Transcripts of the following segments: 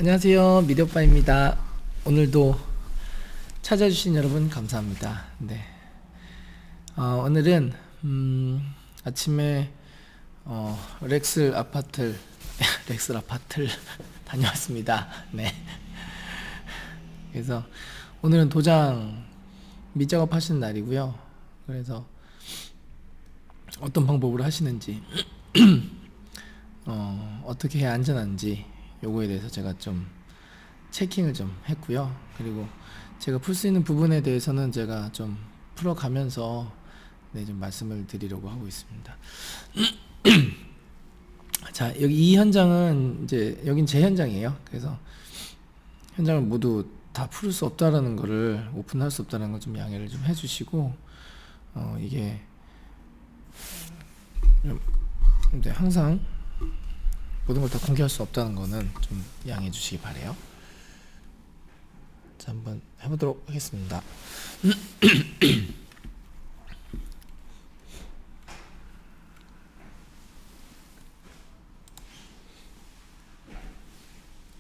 안녕하세요, 미디어빠입니다. 오늘도 찾아주신 여러분 감사합니다. 네. 오늘은 아침에 렉스 아파트를 다녀왔습니다. 네. 그래서 오늘은 도장 밑작업 하시는 날이고요. 그래서 어떤 방법으로 하시는지 어떻게 해야 안전한지 요거에 대해서 제가 좀 체킹을 좀 했고요. 그리고 제가 풀 수 있는 부분에 대해서는 제가 좀 풀어가면서 좀 말씀을 드리려고 하고 있습니다. 자, 여기 이 현장은 이제 여긴 제 현장이에요. 그래서 현장을 모두 다 풀 수 없다라는 거를 오픈할 수 없다는 걸 좀 양해를 좀 해주시고 이게 항상 모든 걸 다 공개할 수 없다는 거는 좀 양해해 주시기 바래요. 자, 한번 해보도록 하겠습니다.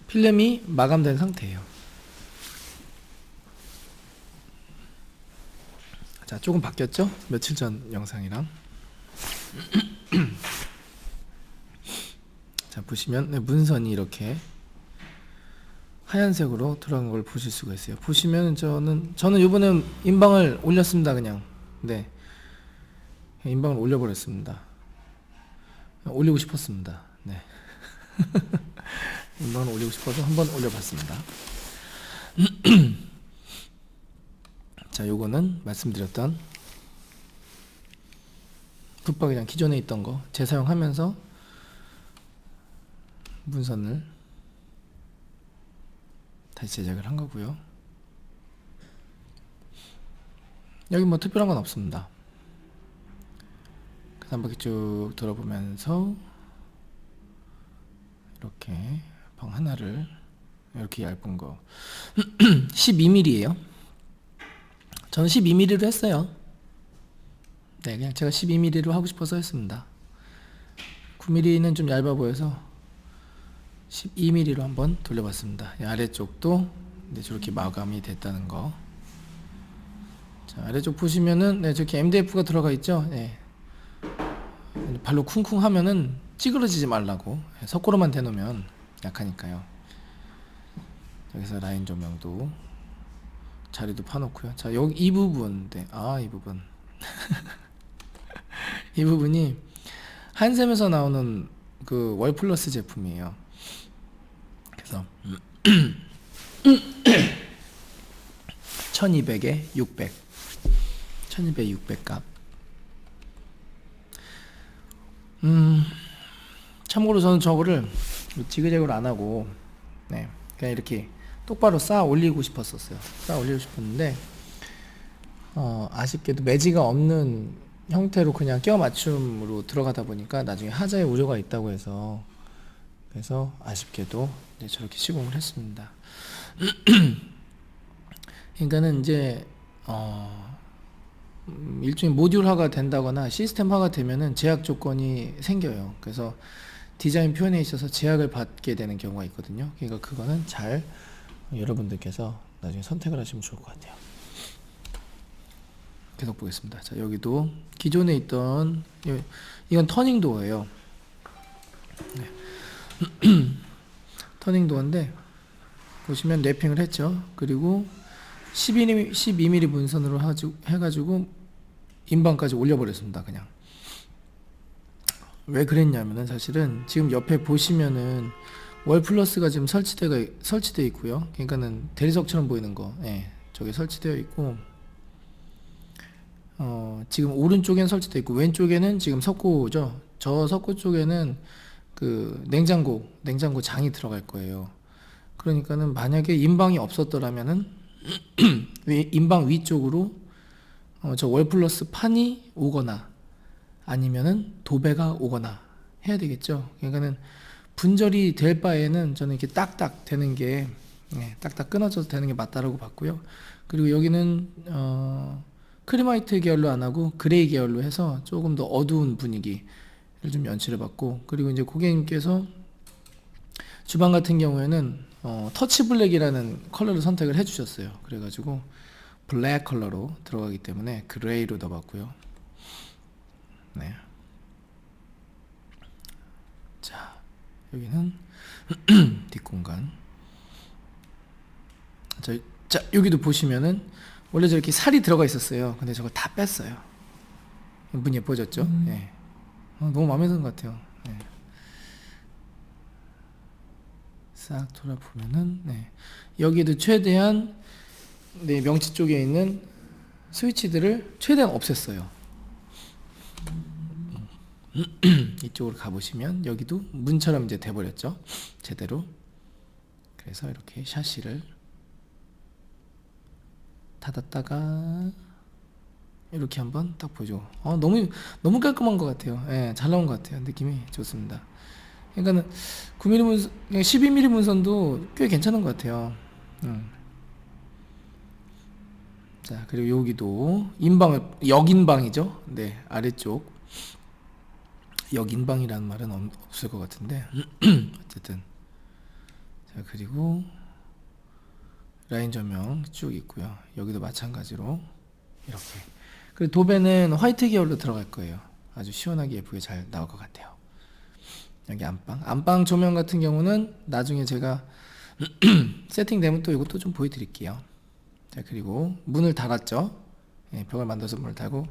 필름이 마감된 상태예요. 자, 조금 바뀌었죠? 며칠 전 영상이랑. 자, 보시면 문선이 이렇게 하얀색으로 들어간 걸 보실 수가 있어요. 보시면 저는 이번에 인방을 올렸습니다. 그냥 인방을 올려버렸습니다. 올리고 싶었습니다. 네. 인방을 올리고 싶어서 한번 올려봤습니다. 자, 요거는 말씀드렸던 붙박이장 기존에 있던 거 재사용하면서 문선을 다시 제작을 한 거고요. 여기 뭐 특별한 건 없습니다. 그래서 한 바퀴 쭉 돌아보면서 이렇게 방 하나를 이렇게 얇은 거 12mm예요. 저는 12mm로 했어요. 네, 그냥 제가 12mm로 하고 싶어서 했습니다. 9mm는 좀 얇아 보여서 12mm로 한번 돌려봤습니다. 아래쪽도 저렇게 마감이 됐다는 거. 자, 아래쪽 보시면은 저렇게 MDF가 들어가 있죠. 네. 발로 쿵쿵 하면은 찌그러지지 말라고. 석고로만 대놓으면 약하니까요. 여기서 라인 조명도 자리도 파놓고요. 자, 여기 이 부분, 이 부분. 이 부분이 한샘에서 나오는 그 월플러스 제품이에요. 그래서 1200에 600 1200에 600 값. 참고로 저는 저거를 지그재그로 안 하고 그냥 이렇게 똑바로 쌓아 올리고 싶었어요. 쌓아 올리고 싶었는데 아쉽게도 매지가 없는 형태로 그냥 끼워 맞춤으로 들어가다 보니까 나중에 하자에 우려가 있다고 해서 그래서 아쉽게도 저렇게 시공을 했습니다. 그러니까는 이제 일종의 모듈화가 된다거나 시스템화가 되면은 제약 조건이 생겨요. 그래서 디자인 표현에 있어서 제약을 받게 되는 경우가 있거든요. 그러니까 그거는 잘 여러분들께서 나중에 선택을 하시면 좋을 것 같아요. 계속 보겠습니다. 자, 여기도 기존에 있던 이건 터닝 도어예요. 네. 터닝 도어인데 보시면 랩핑을 했죠. 그리고 12mm 문선으로 해가지고 인방까지 올려버렸습니다. 그냥 왜 그랬냐면은 사실은 지금 옆에 보시면은 월플러스가 지금 설치되어 있고요. 그러니까는 대리석처럼 보이는 거, 저게 설치되어 있고 지금 오른쪽엔 설치되어 있고 왼쪽에는 지금 석고죠. 저 석고 쪽에는 그 냉장고 장이 들어갈 거예요. 그러니까는 만약에 인방이 없었더라면은 인방 위쪽으로 저 월플러스 판이 오거나 아니면은 도배가 오거나 해야 되겠죠. 그러니까는 분절이 될 바에는 저는 이렇게 딱딱 되는 게 딱딱 끊어져서 되는 게 맞다라고 봤고요. 그리고 여기는 크리마이트 계열로 안 하고 그레이 계열로 해서 조금 더 어두운 분위기를 좀 연출해 봤고, 그리고 이제 고객님께서 주방 같은 경우에는 터치 블랙이라는 컬러를 선택을 해주셨어요. 그래가지고 블랙 컬러로 들어가기 때문에 그레이로 넣어봤고요. 네. 자, 여기는 뒷공간. 자, 여기도 보시면은 원래 저렇게 살이 들어가 있었어요. 근데 저걸 다 뺐어요. 문 예뻐졌죠? 네. 너무 마음에 드는 것 같아요. 네. 싹 돌아보면은, 네. 여기도 최대한, 네, 명치 쪽에 있는 스위치들을 최대한 없앴어요. 이쪽으로 가보시면 여기도 문처럼 이제 돼버렸죠. 제대로. 그래서 이렇게 샤시를 닫았다가 이렇게 한번 딱 보죠. 너무 깔끔한 것 같아요. 예, 잘 나온 것 같아요. 느낌이 좋습니다. 그러니까는 9mm 문선, 12mm 문선도 꽤 괜찮은 것 같아요. 자, 그리고 여기도 역인방이죠. 네, 아래쪽 역인방이라는 말은 없을 것 같은데 어쨌든. 자, 그리고 라인 조명 쭉 있고요. 여기도 마찬가지로 이렇게. 그리고 도배는 화이트 계열로 들어갈 거예요. 아주 시원하게 예쁘게 잘 나올 것 같아요. 여기 안방 조명 같은 경우는 나중에 제가 세팅되면 또 이것도 좀 보여드릴게요. 자, 그리고 문을 달았죠. 예, 벽을 만들어서 문을 달고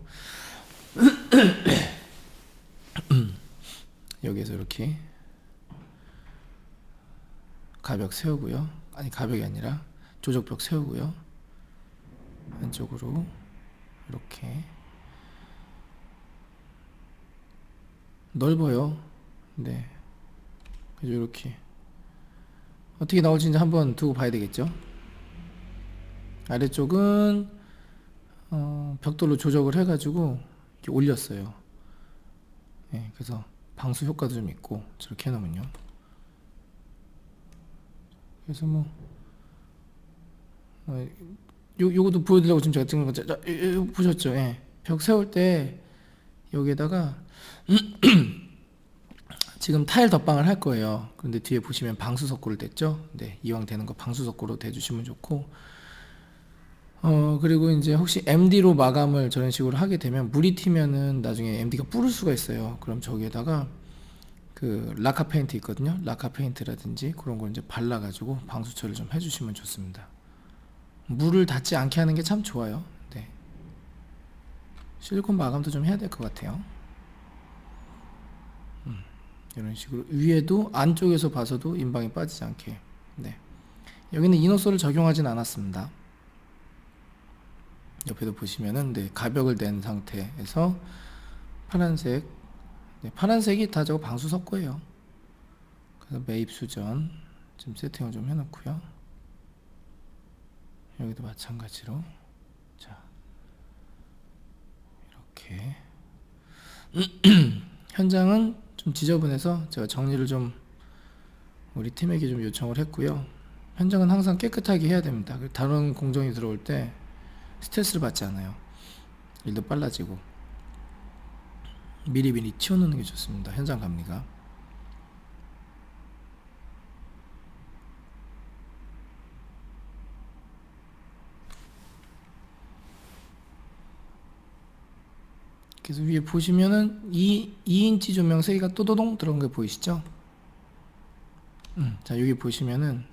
여기에서 이렇게 가벽 세우고요. 아니, 가벽이 아니라 조적벽 세우고요. 한쪽으로 이렇게 넓어요. 네, 그래서 이렇게 어떻게 나올지 이제 한번 두고 봐야 되겠죠. 아래쪽은 벽돌로 조적을 해가지고 이렇게 올렸어요. 네, 그래서 방수 효과도 좀 있고 저렇게 해놓으면요. 그래서 뭐 요것도 보여드리려고 지금 제가 찍은 거죠. 보셨죠? 예. 벽 세울 때 여기에다가 지금 타일 덧방을 할 거예요. 그런데 뒤에 보시면 방수 석고를 댔죠. 네, 이왕 되는 거 방수 석고로 대주시면 좋고, 그리고 이제 혹시 MD로 마감을 저런 식으로 하게 되면 물이 튀면은 나중에 MD가 불을 수가 있어요. 그럼 저기에다가 그 라카 페인트 있거든요. 라카 페인트라든지 그런 걸 이제 발라가지고 방수 처리를 좀 해주시면 좋습니다. 물을 닿지 않게 하는 게 참 좋아요. 네. 실리콘 마감도 좀 해야 될 것 같아요. 이런 식으로 위에도 안쪽에서 봐서도 인방이 빠지지 않게. 네. 여기는 이너솔을 적용하진 않았습니다. 옆에도 보시면은 네, 가벽을 낸 상태에서 파란색, 네, 파란색이 다 저거 방수 석고예요. 그래서 매입 수전 지금 세팅을 좀 해놓고요. 여기도 마찬가지로 자 이렇게 현장은 좀 지저분해서 제가 정리를 좀 우리 팀에게 좀 요청을 했고요. 현장은 항상 깨끗하게 해야 됩니다. 다른 공정이 들어올 때 스트레스를 받지 않아요. 일도 빨라지고 미리미리 치워놓는 게 좋습니다. 현장 감리가. 그래서 위에 보시면은 2인치 조명 3개가 또도동 들어간 거 보이시죠? 자, 여기 보시면은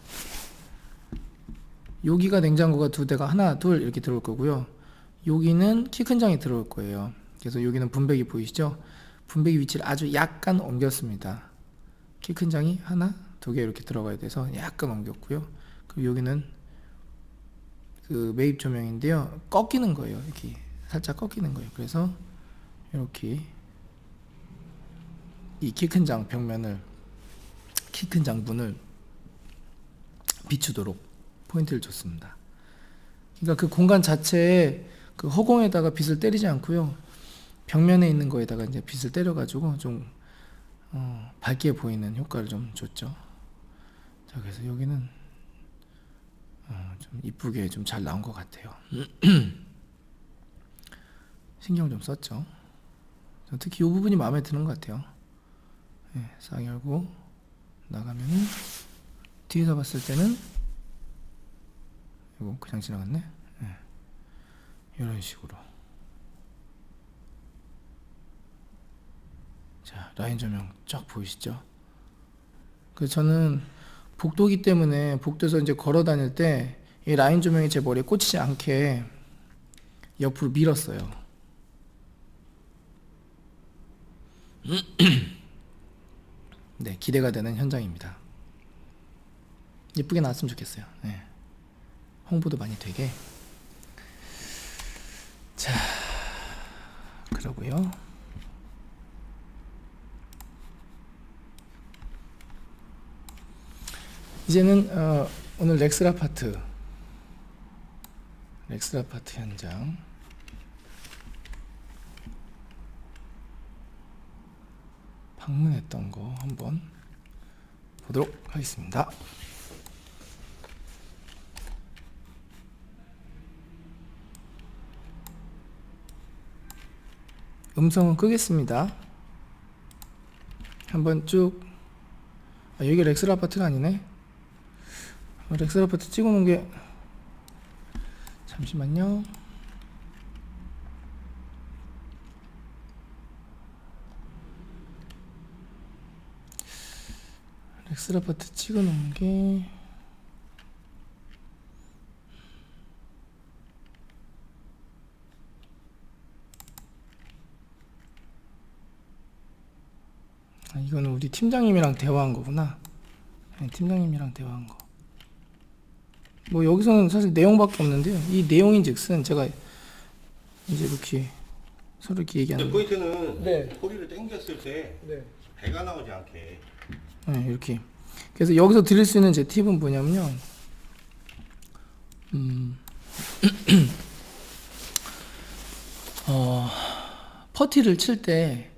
여기가 냉장고가 2대가 하나 둘 이렇게 들어올 거고요. 여기는 키 큰 장이 들어올 거예요. 그래서 여기는 분배기 보이시죠? 분배기 위치를 아주 약간 옮겼습니다. 키 큰 장이 하나 2개 이렇게 들어가야 돼서 약간 옮겼고요. 그리고 여기는 그 매입 조명인데요, 꺾이는 거예요. 이렇게 살짝 꺾이는 거예요. 그래서 이렇게 이 키 큰 장 벽면을, 키 큰 장 문을 비추도록 포인트를 줬습니다. 그러니까 그 공간 자체에 그 허공에다가 빛을 때리지 않고요, 벽면에 있는 거에다가 이제 빛을 때려가지고 좀 밝게 보이는 효과를 좀 줬죠. 자, 그래서 여기는 좀 이쁘게 좀 잘 나온 것 같아요. 신경 좀 썼죠. 특히 이 부분이 마음에 드는 것 같아요. 네, 싹 열고 나가면은 뒤에서 봤을 때는 이거 그냥 지나갔네. 네. 이런 식으로. 자, 라인 조명 쫙 보이시죠? 그래서 저는 복도기 때문에 복도에서 이제 걸어 다닐 때 이 라인 조명이 제 머리에 꽂히지 않게 옆으로 밀었어요. 네, 기대가 되는 현장입니다. 예쁘게 나왔으면 좋겠어요. 네. 홍보도 많이 되게. 자, 그러고요. 이제는 오늘 렉스라파트 현장 방문했던 거 한번 보도록 하겠습니다. 음성은 끄겠습니다. 한번 쭉. 여기 렉스라파트가 아니네. 렉스라파트 찍어놓은 게, 잠시만요. 렉스라파트 찍어놓은 게, 이거는 우리 팀장님이랑 대화한 거구나. 네, 팀장님이랑 대화한 거. 뭐 여기서는 사실 내용밖에 없는데요. 이 내용인즉슨 제가 이제 이렇게 서로 이렇게 얘기하는. 포인트는 네. 소리를 당겼을 때 네. 배가 나오지 않게. 네, 이렇게. 그래서 여기서 드릴 수 있는 제 팁은 뭐냐면요. 퍼티를 칠 때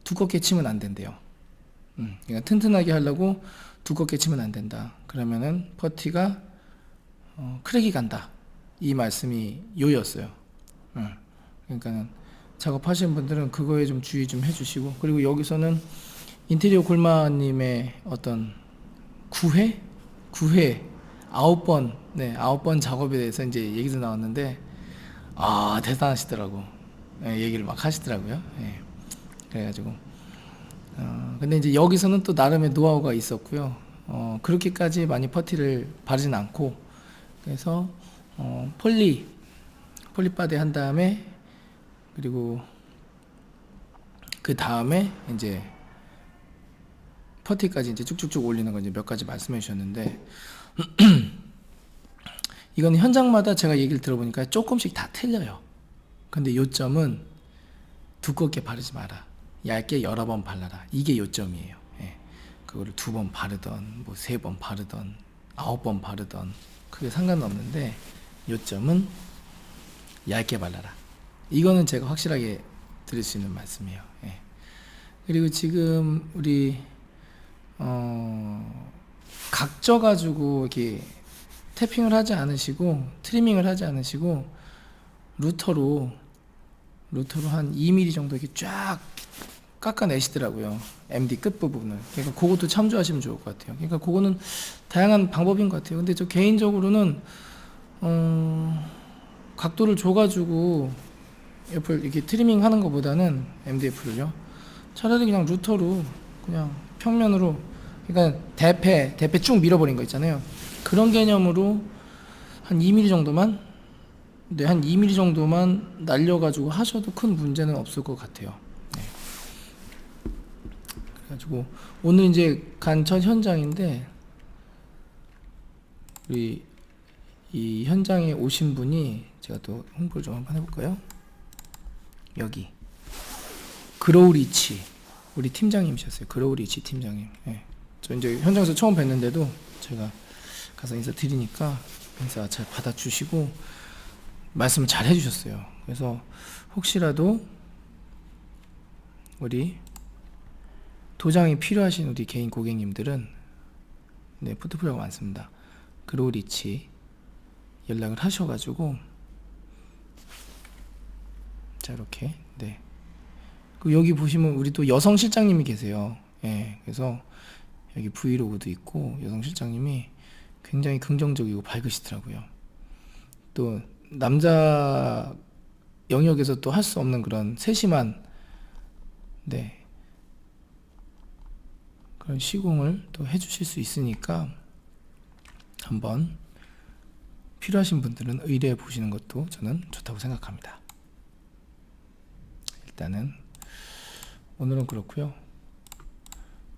두껍게 치면 안 된대요. 그러니까 튼튼하게 하려고 두껍게 치면 안 된다. 그러면은 퍼티가 크랙이 간다. 이 말씀이 요였어요. 그러니까는 작업하시는 분들은 그거에 좀 주의 좀 해주시고, 그리고 여기서는 인테리어 골마님의 어떤 9회 9번, 네, 9번 작업에 대해서 이제 얘기도 나왔는데, 대단하시더라고. 네, 얘기를 막 하시더라고요. 네. 그래가지고 근데 이제 여기서는 또 나름의 노하우가 있었고요. 그렇게까지 많이 퍼티를 바르진 않고, 그래서 폴리바디 한 다음에, 그리고 그 다음에 이제 퍼티까지 이제 쭉쭉쭉 올리는 거 이제 몇 가지 말씀해 주셨는데 이건 현장마다 제가 얘기를 들어보니까 조금씩 다 틀려요. 근데 요점은 두껍게 바르지 마라. 얇게 여러 번 발라라. 이게 요점이에요. 예. 그거를 2번 바르던, 뭐 3번 바르던, 9번 바르던, 그게 상관은 없는데, 요점은 얇게 발라라. 이거는 제가 확실하게 드릴 수 있는 말씀이에요. 예. 그리고 지금 우리 각져가지고 이렇게 태핑을 하지 않으시고, 트리밍을 하지 않으시고, 루터로 한 2mm 정도 이렇게 쫙 깎아내시더라고요. MD 끝부분을. 그러니까 그것도 참조하시면 좋을 것 같아요. 그러니까 그거는 다양한 방법인 것 같아요. 근데 저 개인적으로는 각도를 줘가지고 옆을 이렇게 트리밍 하는 것보다는 MDF를요, 차라리 그냥 루터로 그냥 평면으로, 그러니까 대패 쭉 밀어버린 거 있잖아요. 그런 개념으로 한 2mm 정도만, 네, 한 2mm 정도만 날려가지고 하셔도 큰 문제는 없을 것 같아요. 네. 그래가지고 오늘 이제 간 첫 현장인데, 우리 이 현장에 오신 분이, 제가 또 홍보를 좀 한번 해볼까요? 여기 그로우리치 우리 팀장님이셨어요. 그로우리치 팀장님. 네. 저 이제 현장에서 처음 뵀는데도 제가 가서 인사 드리니까 인사 잘 받아주시고 말씀 잘 해주셨어요. 그래서 혹시라도 우리 도장이 필요하신 우리 개인 고객님들은, 네, 포트폴리오가 많습니다. 그로우리치 연락을 하셔가지고, 자, 이렇게, 네. 그 여기 보시면 우리 또 여성 실장님이 계세요. 예, 그래서 여기 브이로그도 있고, 여성 실장님이 굉장히 긍정적이고 밝으시더라고요. 또 남자 영역에서 또 할 수 없는 그런 세심한 네 그런 시공을 또 해주실 수 있으니까 한번 필요하신 분들은 의뢰해 보시는 것도 저는 좋다고 생각합니다. 일단은 오늘은 그렇고요.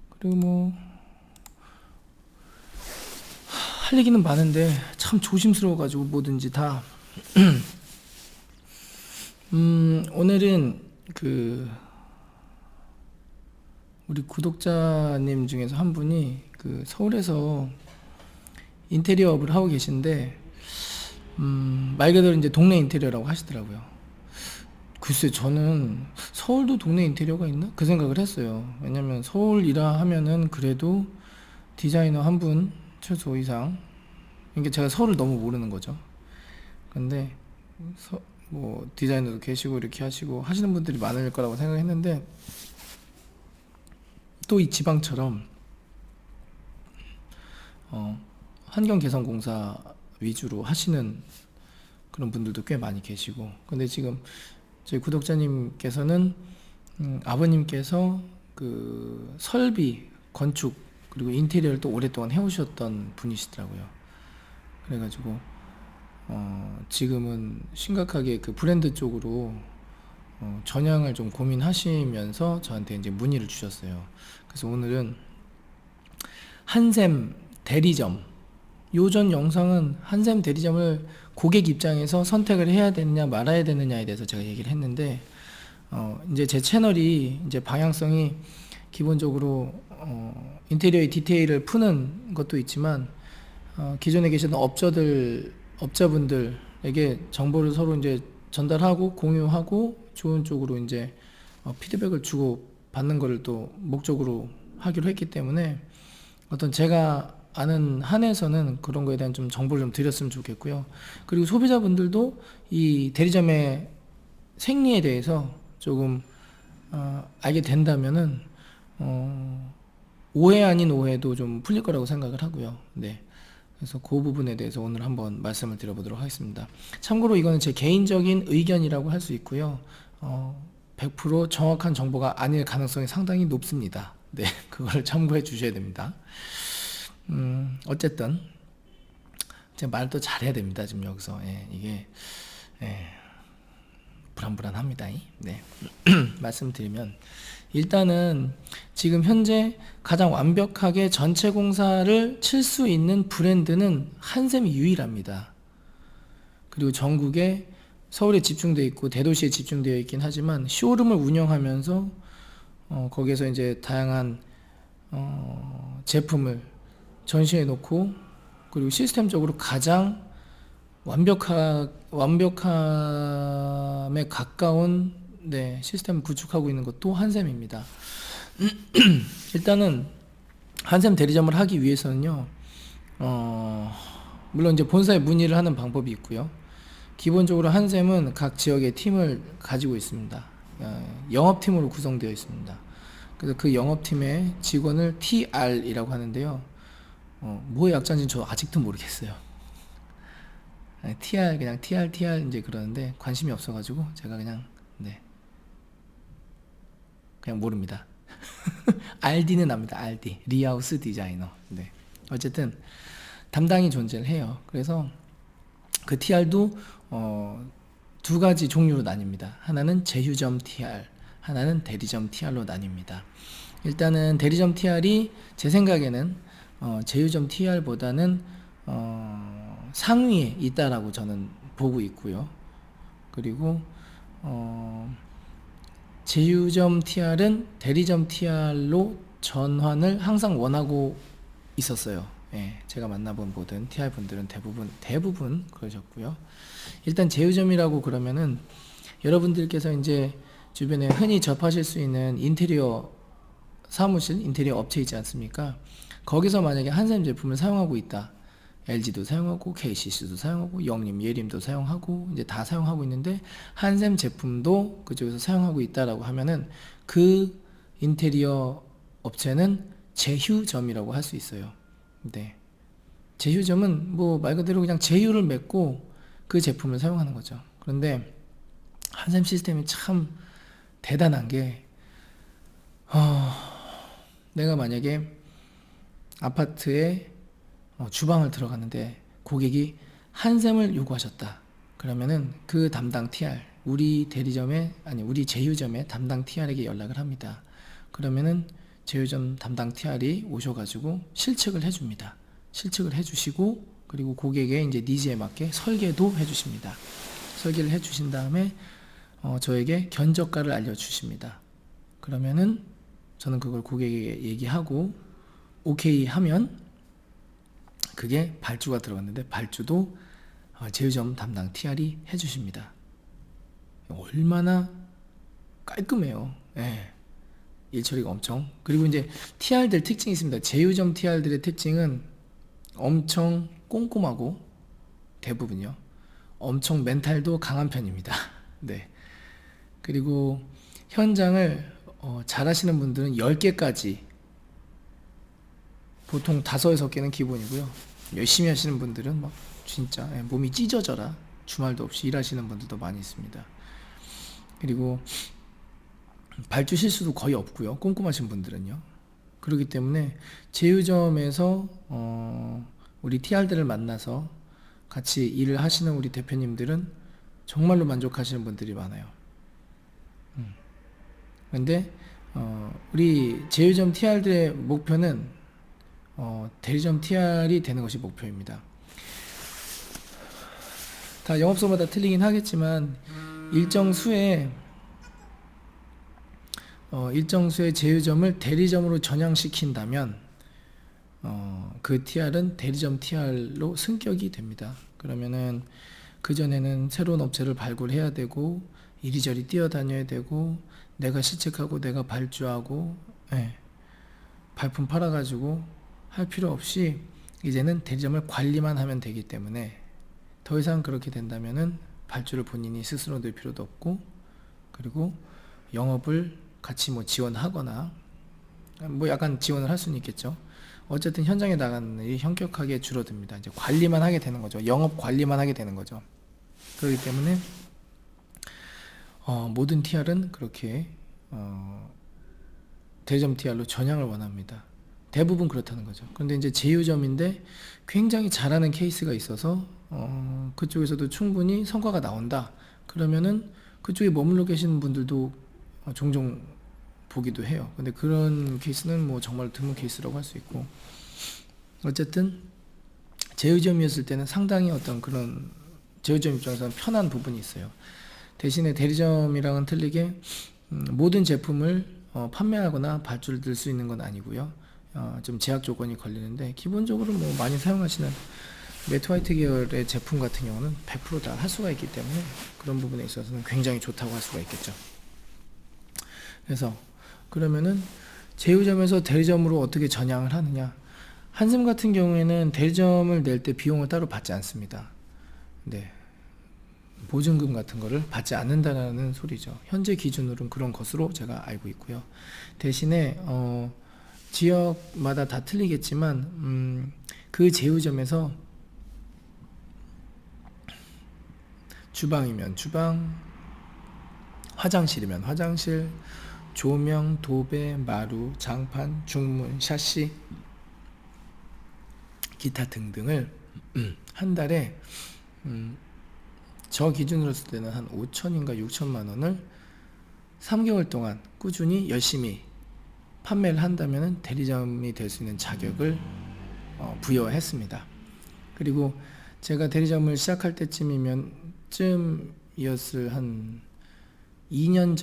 그리고 뭐 할 얘기는 많은데 참 조심스러워가지고 뭐든지 다 오늘은 그 우리 구독자님 중에서 한 분이 그 서울에서 인테리어업을 하고 계신데 말 그대로 이제 동네 인테리어라고 하시더라고요. 글쎄 저는 서울도 동네 인테리어가 있나? 그 생각을 했어요. 왜냐면 서울이라 하면은 그래도 디자이너 한 분 최소 이상, 이게 제가 서울을 너무 모르는 거죠. 근데 뭐 디자이너도 계시고 이렇게 하시고 하시는 분들이 많을 거라고 생각했는데 또 이 지방처럼 환경개선공사 위주로 하시는 그런 분들도 꽤 많이 계시고, 근데 지금 저희 구독자님께서는 아버님께서 그 설비, 건축 그리고 인테리어를 또 오랫동안 해오셨던 분이시더라고요. 그래가지고 지금은 심각하게 그 브랜드 쪽으로 전향을 좀 고민하시면서 저한테 이제 문의를 주셨어요. 그래서 오늘은 한샘 대리점, 요전 영상은 한샘 대리점을 고객 입장에서 선택을 해야 되느냐 말아야 되느냐에 대해서 제가 얘기를 했는데 이제 제 채널이 이제 방향성이 기본적으로 인테리어의 디테일을 푸는 것도 있지만 기존에 계시던 업자분들에게 정보를 서로 이제 전달하고 공유하고 좋은 쪽으로 이제 피드백을 주고 받는 거를 또 목적으로 하기로 했기 때문에 어떤 제가 아는 한에서는 그런 거에 대한 좀 정보를 좀 드렸으면 좋겠고요. 그리고 소비자분들도 이 대리점의 생리에 대해서 조금 알게 된다면은 오해 아닌 오해도 좀 풀릴 거라고 생각을 하고요. 네. 그래서 그 부분에 대해서 오늘 한번 말씀을 드려보도록 하겠습니다. 참고로 이거는 제 개인적인 의견이라고 할 수 있고요. 100% 정확한 정보가 아닐 가능성이 상당히 높습니다. 네, 그걸 참고해 주셔야 됩니다. 어쨌든 제 말도 잘해야 됩니다. 지금 여기서 이게 불안합니다. 네. 말씀드리면 일단은 지금 현재 가장 완벽하게 전체 공사를 칠 수 있는 브랜드는 한샘이 유일합니다. 그리고 전국에 서울에 집중되어 있고 대도시에 집중되어 있긴 하지만 쇼룸을 운영하면서 거기에서 이제 다양한 제품을 전시해 놓고 그리고 시스템적으로 가장 완벽함에 가까운 시스템을 구축하고 있는 것도 한샘입니다. 일단은 한샘 대리점을 하기 위해서는요, 물론 이제 본사에 문의를 하는 방법이 있고요. 기본적으로 한샘은 각 지역의 팀을 가지고 있습니다. 영업팀으로 구성되어 있습니다. 그래서 그 영업팀의 직원을 TR이라고 하는데요. 뭐의 약자인지는 저 아직도 모르겠어요. TR 그냥 TR 이제 그러는데 관심이 없어가지고 제가 그냥 그냥 모릅니다. RD는 압니다. RD 리하우스 디자이너. 네. 어쨌든 담당이 존재를 해요. 그래서 그 TR도 두 가지 종류로 나뉩니다. 하나는 제휴점 TR, 하나는 대리점 TR로 나뉩니다. 일단은 대리점 TR이 제 생각에는 제휴점 TR보다는 상위에 있다라고 저는 보고 있고요. 그리고 제휴점 TR은 대리점 TR로 전환을 항상 원하고 있었어요. 제가 만나본 모든 TR 분들은 대부분 그러셨고요. 일단 제휴점이라고 그러면은 여러분들께서 이제 주변에 흔히 접하실 수 있는 인테리어 사무실, 인테리어 업체 있지 않습니까? 거기서 만약에 한샘 제품을 사용하고 있다. LG도 사용하고 KCC도 사용하고 영림, 예림도 사용하고 이제 다 사용하고 있는데 한샘 제품도 그쪽에서 사용하고 있다라고 하면은 그 인테리어 업체는 제휴점이라고 할 수 있어요. 네. 제휴점은 뭐 말 그대로 그냥 제휴를 맺고 그 제품을 사용하는 거죠. 그런데 한샘 시스템이 참 대단한 게 내가 만약에 아파트에 주방을 들어갔는데 고객이 한샘을 요구하셨다. 그러면은 그 담당 TR, 우리 제휴점의 담당 TR에게 연락을 합니다. 그러면은 제휴점 담당 TR이 오셔가지고 실측을 해줍니다. 실측을 해주시고 그리고 고객의 이제 니즈에 맞게 설계도 해주십니다. 설계를 해주신 다음에 저에게 견적가를 알려주십니다. 그러면은 저는 그걸 고객에게 얘기하고 오케이 하면 그게 발주가 들어갔는데 발주도 제휴점 담당 TR이 해주십니다. 얼마나 깔끔해요. 예. 일 처리가 엄청. 그리고 이제 TR들 특징이 있습니다. 제휴점 TR들의 특징은 엄청 꼼꼼하고 대부분요. 엄청 멘탈도 강한 편입니다. 네. 그리고 현장을 잘 하시는 분들은 10개까지, 보통 5-6개는 기본이고요. 열심히 하시는 분들은 막 진짜 몸이 찢어져라 주말도 없이 일하시는 분들도 많이 있습니다. 그리고 발주 실수도 거의 없고요. 꼼꼼하신 분들은요. 그렇기 때문에 제휴점에서 우리 TR들을 만나서 같이 일을 하시는 우리 대표님들은 정말로 만족하시는 분들이 많아요. 그런데 우리 제휴점 TR들의 목표는 대리점 TR이 되는 것이 목표입니다. 다 영업소마다 틀리긴 하겠지만 일정 수의 제휴점을 대리점으로 전향시킨다면 그 TR은 대리점 TR로 승격이 됩니다. 그러면은 그전에는 새로운 업체를 발굴해야 되고 이리저리 뛰어다녀야 되고 내가 실측하고 내가 발주하고 발품 팔아가지고 할 필요 없이 이제는 대리점을 관리만 하면 되기 때문에 더 이상 그렇게 된다면은 발주를 본인이 스스로 낼 필요도 없고, 그리고 영업을 같이 뭐 지원하거나 뭐 약간 지원을 할 수는 있겠죠. 어쨌든 현장에 나가는 일이 현격하게 줄어듭니다. 이제 관리만 하게 되는 거죠. 영업 관리만 하게 되는 거죠. 그렇기 때문에 모든 TR은 그렇게 대리점 TR로 전향을 원합니다. 대부분 그렇다는 거죠. 그런데 이제 제휴점인데 굉장히 잘하는 케이스가 있어서 그쪽에서도 충분히 성과가 나온다. 그러면은 그쪽에 머물러 계시는 분들도 종종 보기도 해요. 근데 그런 케이스는 뭐 정말 드문 케이스라고 할 수 있고, 어쨌든 제휴점이었을 때는 상당히 어떤 그런 제휴점 입장에서는 편한 부분이 있어요. 대신에 대리점이랑은 틀리게 모든 제품을 판매하거나 발주를 들 수 있는 건 아니고요. 좀 제약 조건이 걸리는데 기본적으로 뭐 많이 사용하시는 매트 화이트 계열의 제품 같은 경우는 100% 다 할 수가 있기 때문에 그런 부분에 있어서는 굉장히 좋다고 할 수가 있겠죠. 그래서 그러면은 제휴점에서 대리점으로 어떻게 전향을 하느냐? 한샘 같은 경우에는 대리점을 낼 때 비용을 따로 받지 않습니다. 네. 보증금 같은 거를 받지 않는다는 소리죠. 현재 기준으로는 그런 것으로 제가 알고 있고요. 대신에 지역마다 다 틀리겠지만 그 제휴점에서 주방이면 주방, 화장실이면 화장실, 조명, 도배, 마루, 장판, 중문, 샤시, 기타 등등을 한 달에 저 기준으로 했을 때는 한 5천인가 6천만 원을 3개월 동안 꾸준히 열심히 판매를 한다면 대리점이 될 수 있는 자격을 부여했습니다. 그리고 제가 대리점을 시작할 쯤이었을 한 2년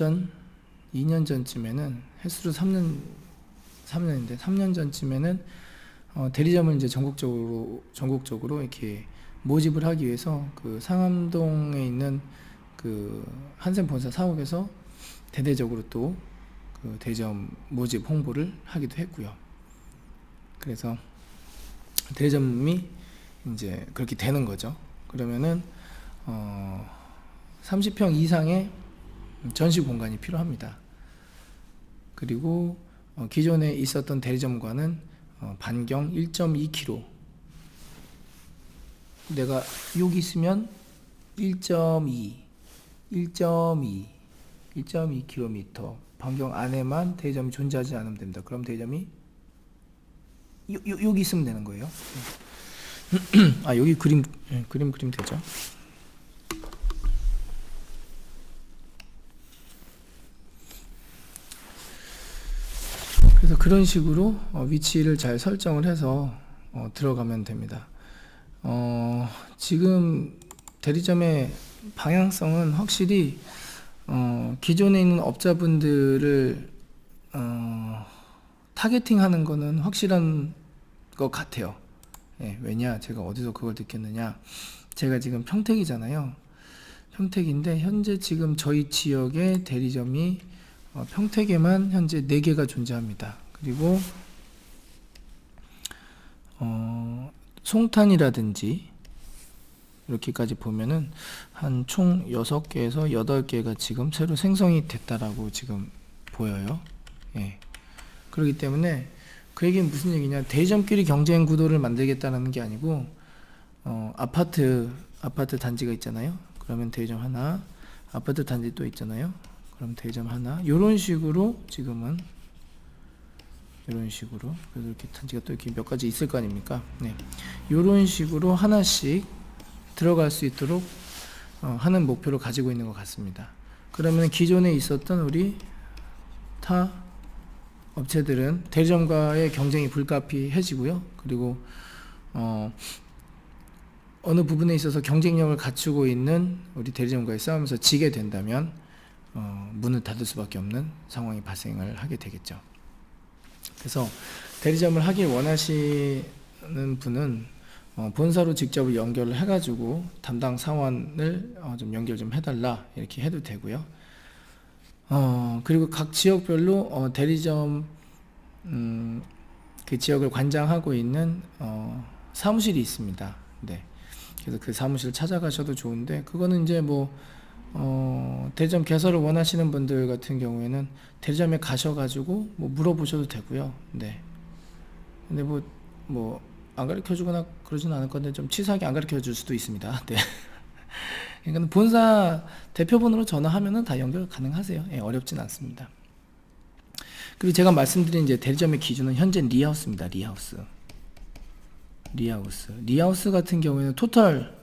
전쯤에는 횟수로 3년인데 3년 전쯤에는 대리점을 이제 전국적으로 이렇게 모집을 하기 위해서 그 상암동에 있는 그 한샘 본사 사옥에서 대대적으로 또 그 대리점 모집 홍보를 하기도 했고요. 그래서 대리점이 이제 그렇게 되는 거죠. 그러면은 30평 이상의 전시 공간이 필요합니다. 그리고 기존에 있었던 대리점과는 반경 1.2km 내가 여기 있으면 1.2 1.2km 반경 안에만 대리점이 존재하지 않으면 됩니다. 그럼 대리점이 여기 있으면 되는 거예요. 아, 여기 그림 되죠. 그래서 그런 식으로 위치를 잘 설정을 해서 들어가면 됩니다. 지금 대리점의 방향성은 확실히 기존에 있는 업자분들을 타겟팅하는 거는 확실한 것 같아요. 예, 왜냐, 제가 어디서 그걸 느꼈느냐, 제가 지금 평택이잖아요. 평택인데 현재 지금 저희 지역의 대리점이 평택에만 현재 4개가 존재합니다. 그리고 송탄이라든지 이렇게까지 보면은 한 총 6개에서 8개가 지금 새로 생성이 됐다라고 지금 보여요. 예. 그렇기 때문에 그 얘기는 무슨 얘기냐, 대리점끼리 경쟁 구도를 만들겠다는 게 아니고 아파트 단지가 있잖아요. 그러면 대리점 하나, 아파트 단지 또 있잖아요. 그럼 대리점 하나, 요런 식으로 지금은 이런 식으로, 그래서 이렇게 단지가 또 이렇게 몇 가지 있을 거 아닙니까? 네, 요런 식으로 하나씩 들어갈 수 있도록 하는 목표를 가지고 있는 것 같습니다. 그러면 기존에 있었던 우리 타 업체들은 대리점과의 경쟁이 불가피해지고요. 그리고 어느 부분에 있어서 경쟁력을 갖추고 있는 우리 대리점과의 싸움에서 지게 된다면 문을 닫을 수밖에 없는 상황이 발생을 하게 되겠죠. 그래서 대리점을 하길 원하시는 분은 본사로 직접 연결을 해가지고 담당 사원을 좀 연결 좀 해달라 이렇게 해도 되고요. 그리고 각 지역별로 대리점 그 지역을 관장하고 있는 사무실이 있습니다. 네. 그래서 그 사무실 찾아가셔도 좋은데, 그거는 이제 뭐 대리점 개설을 원하시는 분들 같은 경우에는 대리점에 가셔가지고 뭐 물어보셔도 되고요. 네. 근데 뭐 안 가르쳐 주거나 그러진 않을 건데 좀 치사하게 안 가르쳐 줄 수도 있습니다. 네. 그러니까 본사 대표번호로 전화하면은 다 연결 가능하세요. 예, 어렵진 않습니다. 그리고 제가 말씀드린 이제 대리점의 기준은 현재 리하우스입니다. 리하우스 같은 경우에는 토탈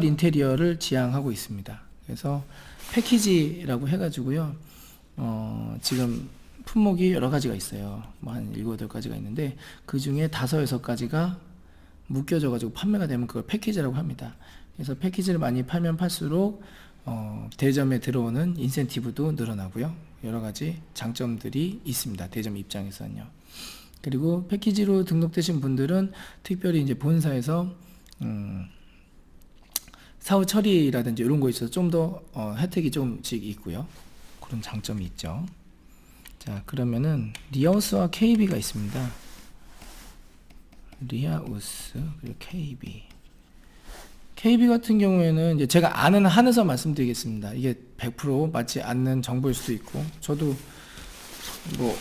인테리어를 지향하고 있습니다. 그래서 패키지라고 해가지고요. 지금 품목이 여러 가지가 있어요. 뭐 한 7, 8가지가 있는데 그 중에 5, 6가지가 묶여져 가지고 판매가 되면 그걸 패키지라고 합니다. 그래서 패키지를 많이 팔면 팔수록 대리점에 들어오는 인센티브도 늘어나고요. 여러 가지 장점들이 있습니다. 대리점 입장에서는요. 그리고 패키지로 등록되신 분들은 특별히 이제 본사에서 사후 처리라든지 이런 거 있어서 좀 더 혜택이 조금씩 있고요. 그런 장점이 있죠. 자, 그러면은 리하우스와 KB가 있습니다. 리하우스 그리고 KB 같은 경우에는 이제 제가 아는 한에서 말씀드리겠습니다. 이게 100% 맞지 않는 정보일 수도 있고, 저도 뭐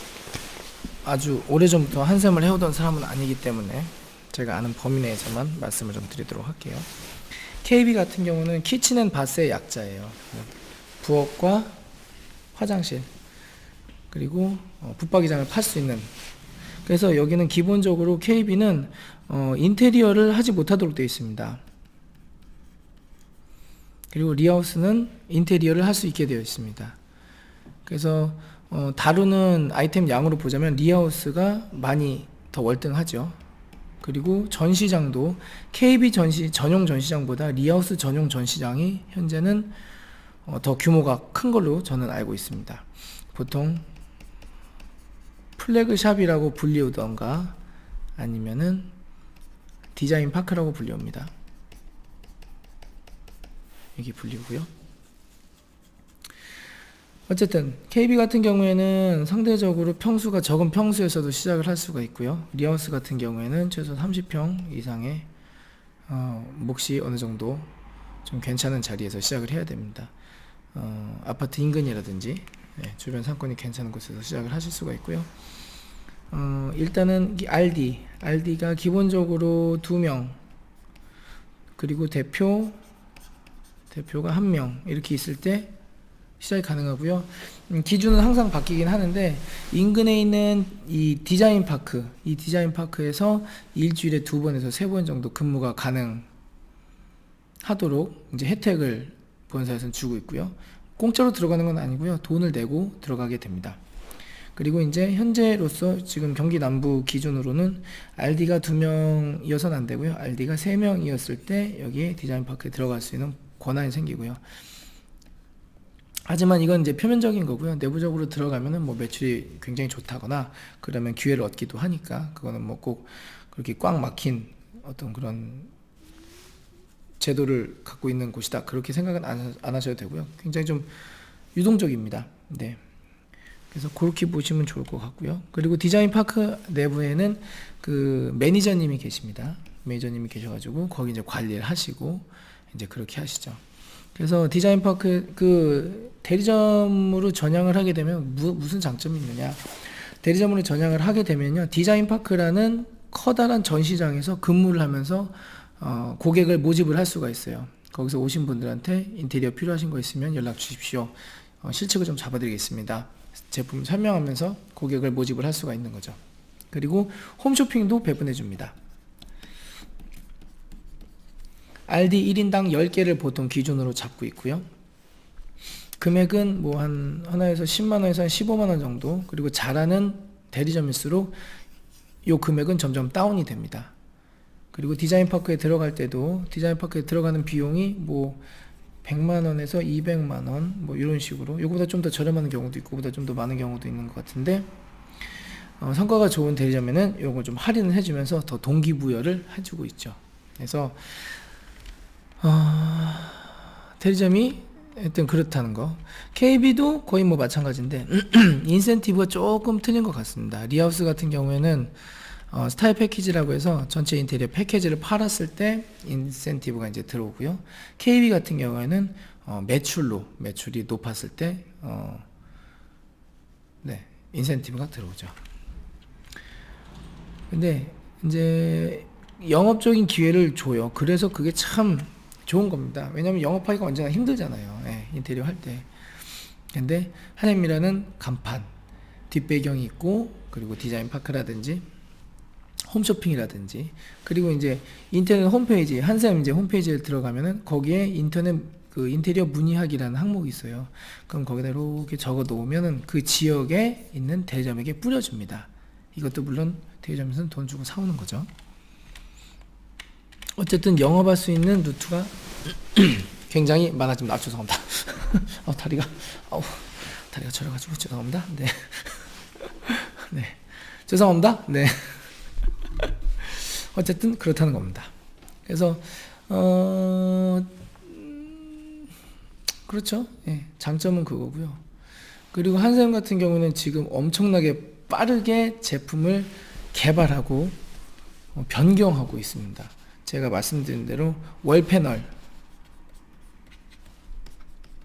아주 오래전부터 한샘을 해오던 사람은 아니기 때문에 제가 아는 범위 내에서만 말씀을 좀 드리도록 할게요. KB 같은 경우는 키친 앤 바스의 약자예요. 부엌과 화장실 그리고 붙박이장을 팔 수 있는, 그래서 여기는 기본적으로 KB는 인테리어를 하지 못하도록 되어 있습니다. 그리고 리하우스는 인테리어를 할 수 있게 되어 있습니다. 그래서 다루는 아이템 양으로 보자면 리하우스가 많이 더 월등하죠. 그리고 전시장도 KB 전용 전시장보다 리하우스 전용 전시장이 현재는 더 규모가 큰 걸로 저는 알고 있습니다. 보통 플래그샵이라고 불리우던가 아니면은 디자인 파크라고 불리웁니다. 여기 불리고요. 어쨌든 KB 같은 경우에는 상대적으로 평수가 적은 평수에서도 시작을 할 수가 있고요. 리하우스 같은 경우에는 최소 30평 이상의 몫이 어느 정도 좀 괜찮은 자리에서 시작을 해야 됩니다. 아파트 인근이라든지 주변 상권이 괜찮은 곳에서 시작을 하실 수가 있고요. 일단은 RD가 기본적으로 2명 그리고 대표가 1명 이렇게 있을 때 시작이 가능하고요. 기준은 항상 바뀌긴 하는데 인근에 있는 이 디자인 파크에서 일주일에 2번에서 3번 정도 근무가 가능하도록 이제 혜택을 본사에서는 주고 있고요. 공짜로 들어가는 건 아니고요. 돈을 내고 들어가게 됩니다. 그리고 이제 현재로서 지금 경기 남부 기준으로는 RD가 2명이어서는 안 되고요. RD가 3명이었을 때 여기에 디자인 파크에 들어갈 수 있는 권한이 생기고요. 하지만 이건 이제 표면적인 거고요. 내부적으로 들어가면은 뭐 매출이 굉장히 좋다거나 그러면 기회를 얻기도 하니까 그거는 뭐 꼭 그렇게 꽉 막힌 어떤 그런 제도를 갖고 있는 곳이다. 그렇게 생각은 안 하셔도 되고요. 굉장히 좀 유동적입니다. 네. 그래서 그렇게 보시면 좋을 것 같고요. 그리고 디자인 파크 내부에는 그 매니저님이 계십니다. 매니저님이 계셔가지고 거기 이제 관리를 하시고 이제 그렇게 하시죠. 그래서 디자인 파크 그 대리점으로 전향을 하게 되면 무슨 장점이 있느냐? 대리점으로 전향을 하게 되면요, 디자인 파크라는 커다란 전시장에서 근무를 하면서 고객을 모집을 할 수가 있어요. 거기서 오신 분들한테 인테리어 필요하신 거 있으면 연락 주십시오. 실측을 좀 잡아드리겠습니다. 제품 설명하면서 고객을 모집을 할 수가 있는 거죠. 그리고 홈쇼핑도 배분해 줍니다. RD 1인당 10개를 보통 기준으로 잡고 있고요. 금액은 뭐 하나에서 10만원에서 한 15만원 정도, 그리고 잘하는 대리점일수록 요 금액은 점점 다운이 됩니다. 그리고 디자인 파크에 들어갈 때도 디자인 파크에 들어가는 비용이 뭐 100만원에서 200만원 뭐 이런 식으로, 요거보다 좀 더 저렴한 경우도 있고 요거보다 좀 더 많은 경우도 있는 것 같은데, 성과가 좋은 대리점에는 요거 좀 할인을 해주면서 더 동기부여를 해주고 있죠. 그래서 대리점이 하여튼 그렇다는 거. KB도 거의 뭐 마찬가지인데 인센티브가 조금 틀린 것 같습니다. 리하우스 같은 경우에는 스타일 패키지라고 해서 전체 인테리어 패키지를 팔았을 때 인센티브가 이제 들어오고요. KB 같은 경우에는 매출이 높았을 때 인센티브가 들어오죠. 근데 이제 영업적인 기회를 줘요. 그래서 그게 참 좋은 겁니다. 왜냐하면 영업하기가 언제나 힘들잖아요. 인테리어 할 때. 근데 한엠미라는 간판, 뒷배경이 있고, 그리고 디자인 파크라든지 홈쇼핑이라든지, 그리고 이제 인터넷 홈페이지, 한샘 이제 홈페이지에 들어가면은 거기에 인터넷 그 인테리어 문의하기라는 항목이 있어요. 그럼 거기다 이렇게 적어 놓으면은 그 지역에 있는 대리점에게 뿌려줍니다. 이것도 물론 대리점에서는 돈 주고 사오는 거죠. 어쨌든 영업할 수 있는 루트가 굉장히 많아집니다. 죄송합니다. 다리가 저려가지고 죄송합니다. 네. 네. 죄송합니다. 네. 어쨌든 그렇다는 겁니다. 그래서 그렇죠. 장점은 그거고요. 그리고 한샘 같은 경우는 지금 엄청나게 빠르게 제품을 개발하고 변경하고 있습니다. 제가 말씀드린 대로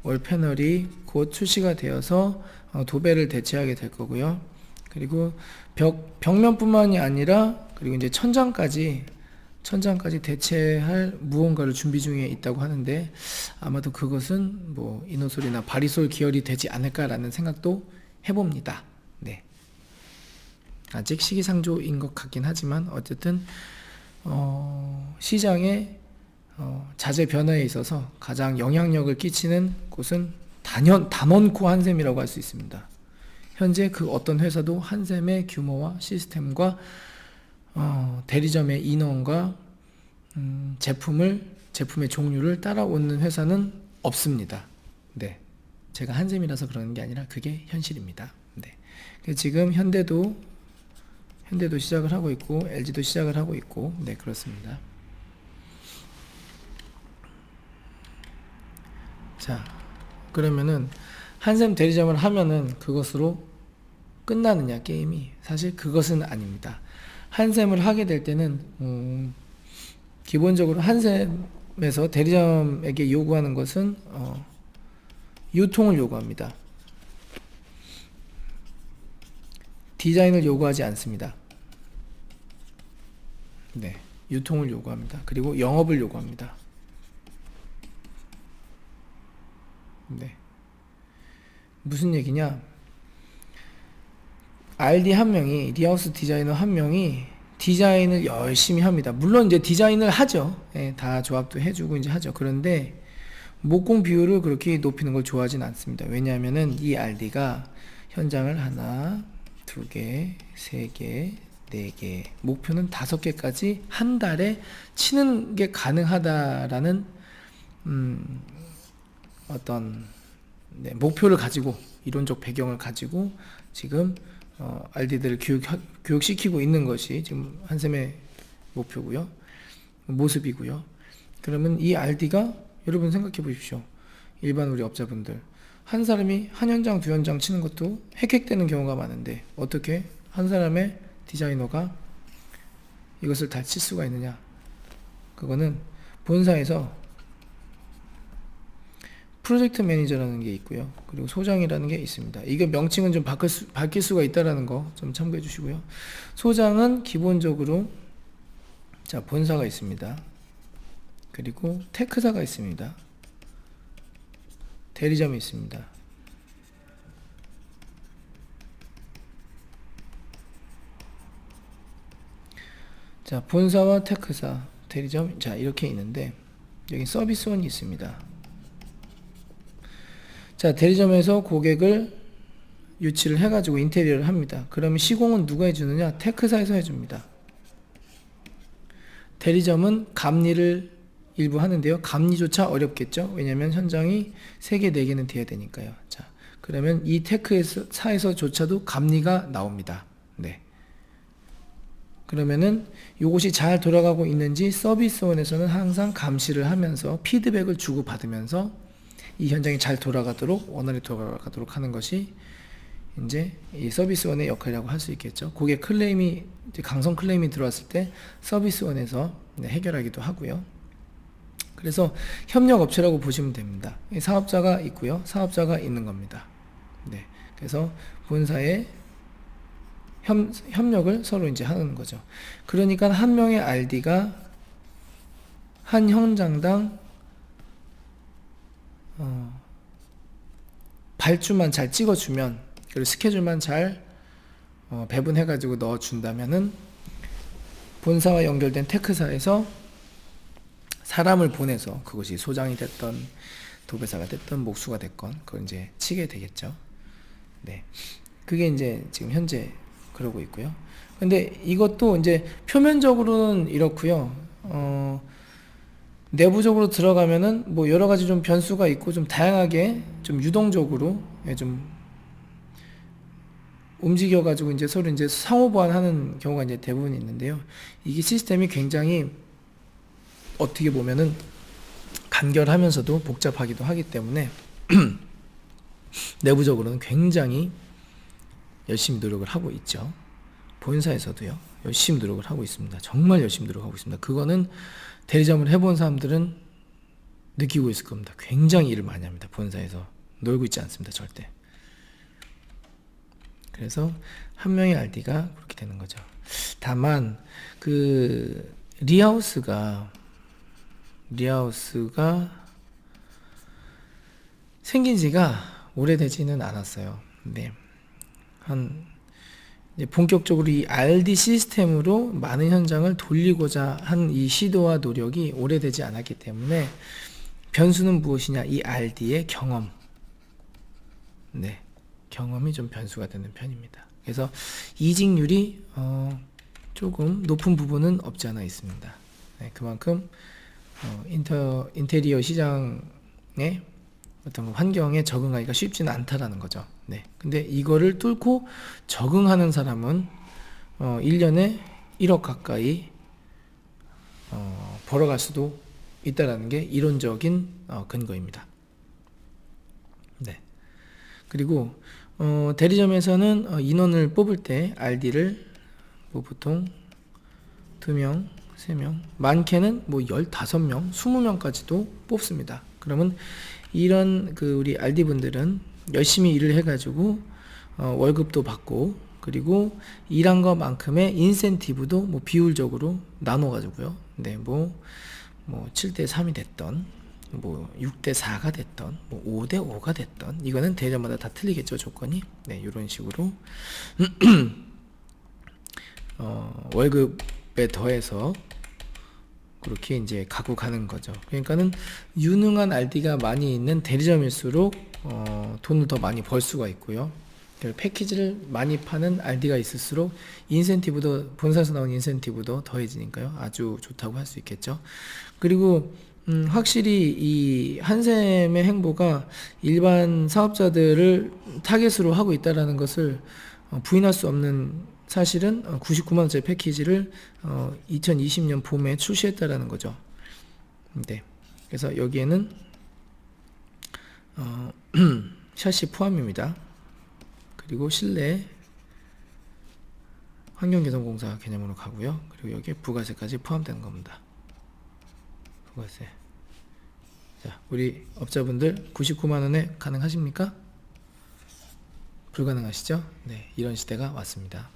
월패널이 곧 출시가 되어서 도배를 대체하게 될 거고요. 그리고 벽면뿐만이 아니라 그리고 이제 천장까지 대체할 무언가를 준비 중에 있다고 하는데, 아마도 그것은 뭐 이노솔이나 바리솔 계열이 되지 않을까라는 생각도 해봅니다. 네. 아직 시기상조인 것 같긴 하지만 어쨌든 시장의 자재 변화에 있어서 가장 영향력을 끼치는 곳은 단원코 한샘이라고 할 수 있습니다. 현재 그 어떤 회사도 한샘의 규모와 시스템과 대리점의 인원과 제품의 종류를 따라오는 회사는 없습니다. 네, 제가 한샘이라서 그러는 게 아니라 그게 현실입니다. 네, 지금 현대도 시작을 하고 있고 LG도 시작을 하고 있고, 네, 그렇습니다. 자, 그러면은 한샘 대리점을 하면은 그것으로 끝나느냐, 게임이? 사실 그것은 아닙니다. 한샘을 하게 될 때는 기본적으로 한샘에서 대리점에게 요구하는 것은 유통을 요구합니다. 디자인을 요구하지 않습니다. 네, 유통을 요구합니다. 그리고 영업을 요구합니다. 네. 무슨 얘기냐? RD 한 명이, 리하우스 디자이너 한 명이 디자인을 열심히 합니다. 물론 이제 디자인을 하죠. 예, 다 조합도 해주고 이제 하죠. 그런데 목공 비율을 그렇게 높이는 걸 좋아하진 않습니다. 왜냐하면은 이 RD가 현장을 하나, 두 개, 세 개, 네 개, 목표는 5개까지 한 달에 치는 게 가능하다라는 어떤 목표를 가지고, 이론적 배경을 가지고 지금 RD들을 교육시키고 있는 것이 지금 한샘의 목표고요, 모습이고요. 그러면 이 RD가 여러분 생각해 보십시오. 일반 우리 업자분들, 한 사람이 한 현장, 두 현장 치는 것도 헥헥되는 경우가 많은데 어떻게 한 사람의 디자이너가 이것을 다 칠 수가 있느냐? 그거는 본사에서 프로젝트 매니저라는 게 있고요. 그리고 소장이라는 게 있습니다. 이게 명칭은 좀 바뀔 수가 있다는 거 좀 참고해 주시고요. 소장은 기본적으로 자, 본사가 있습니다. 그리고 테크사가 있습니다. 대리점이 있습니다. 자, 본사와 테크사, 대리점, 자, 이렇게 있는데 여기 서비스원이 있습니다. 자, 대리점에서 고객을 유치를 해가지고 인테리어를 합니다. 그러면 시공은 누가 해주느냐? 테크사에서 해줍니다. 대리점은 감리를 일부 하는데요. 감리조차 어렵겠죠. 왜냐하면 현장이 3개, 4개는 돼야 되니까요. 자, 그러면 이 테크사에서조차도 감리가 나옵니다. 네. 그러면은 이것이 잘 돌아가고 있는지 서비스원에서는 항상 감시를 하면서 피드백을 주고 받으면서 이 현장이 잘 돌아가도록, 원활히 돌아가도록 하는 것이 이제 이 서비스원의 역할이라고 할 수 있겠죠. 고객 클레임이, 강성 클레임이 들어왔을 때 서비스원에서 해결하기도 하고요. 그래서 협력업체라고 보시면 됩니다. 사업자가 있고요, 사업자가 있는 겁니다. 네. 그래서 본사의 협력을 서로 이제 하는 거죠. 그러니까 한 명의 RD가 한 현장당 발주만 잘 찍어주면, 그리고 스케줄만 잘 배분해가지고 넣어준다면은 본사와 연결된 테크사에서 사람을 보내서, 그것이 소장이 됐던 도배사가 됐던 목수가 됐건 그걸 이제 치게 되겠죠. 네, 그게 이제 지금 현재 그러고 있고요. 근데 이것도 이제 표면적으로는 이렇고요. 내부적으로 들어가면은 뭐 여러 가지 좀 변수가 있고 좀 다양하게 좀 유동적으로 좀 움직여가지고 이제 서로 이제 상호 보완하는 경우가 이제 대부분 있는데요. 이게 시스템이 굉장히 어떻게 보면은 간결하면서도 복잡하기도 하기 때문에 내부적으로는 굉장히 열심히 노력을 하고 있죠. 본사에서도요, 열심히 노력을 하고 있습니다. 정말 열심히 노력하고 있습니다. 그거는 대리점을 해본 사람들은 느끼고 있을 겁니다. 굉장히 일을 많이 합니다. 본사에서 놀고 있지 않습니다. 절대. 그래서 한 명의 RD가 그렇게 되는 거죠. 다만 그 리하우스가 생긴 지가 오래되지는 않았어요. 네. 이제 본격적으로 이 RD 시스템으로 많은 현장을 돌리고자 한 이 시도와 노력이 오래되지 않았기 때문에 변수는 무엇이냐? 이 RD의 경험. 네. 경험이 좀 변수가 되는 편입니다. 그래서 이직률이 조금 높은 부분은 없지 않아 있습니다. 네, 그만큼 인테리어 시장의 어떤 환경에 적응하기가 쉽지는 않다라는 거죠. 네. 근데 이거를 뚫고 적응하는 사람은 1년에 1억 가까이 벌어갈 수도 있다라는 게 이론적인 근거입니다. 네. 그리고 대리점에서는 인원을 뽑을 때 RD를 뭐 보통 2명, 3명, 많게는 뭐 15명, 20명까지도 뽑습니다. 그러면 이런 우리 RD 분들은 열심히 일을 해가지고 월급도 받고, 그리고 일한 것만큼의 인센티브도 뭐 비율적으로 나눠가지고요. 네, 뭐 7대 3이 됐던 뭐 6대 4가 됐던 뭐 5대 5가 됐던 이거는 대전마다 다 틀리겠죠, 조건이. 네, 이런 식으로 월급에 더해서 그렇게 이제 갖고 가는 거죠. 그러니까는 유능한 RD가 많이 있는 대리점일수록 돈을 더 많이 벌 수가 있고요. 패키지를 많이 파는 RD가 있을수록 인센티브도, 본사에서 나온 인센티브도 더해지니까요. 아주 좋다고 할 수 있겠죠. 그리고 확실히 이 한샘의 행보가 일반 사업자들을 타겟으로 하고 있다라는 것을 부인할 수 없는 사실은 99만원짜리 패키지를 2020년 봄에 출시했다라는 거죠. 네. 그래서 여기에는 샷시 포함입니다. 그리고 실내 환경개선공사 개념으로 가고요. 그리고 여기에 부가세까지 포함되는 겁니다. 부가세. 자, 우리 업자분들 99만원에 가능하십니까? 불가능하시죠? 네, 이런 시대가 왔습니다.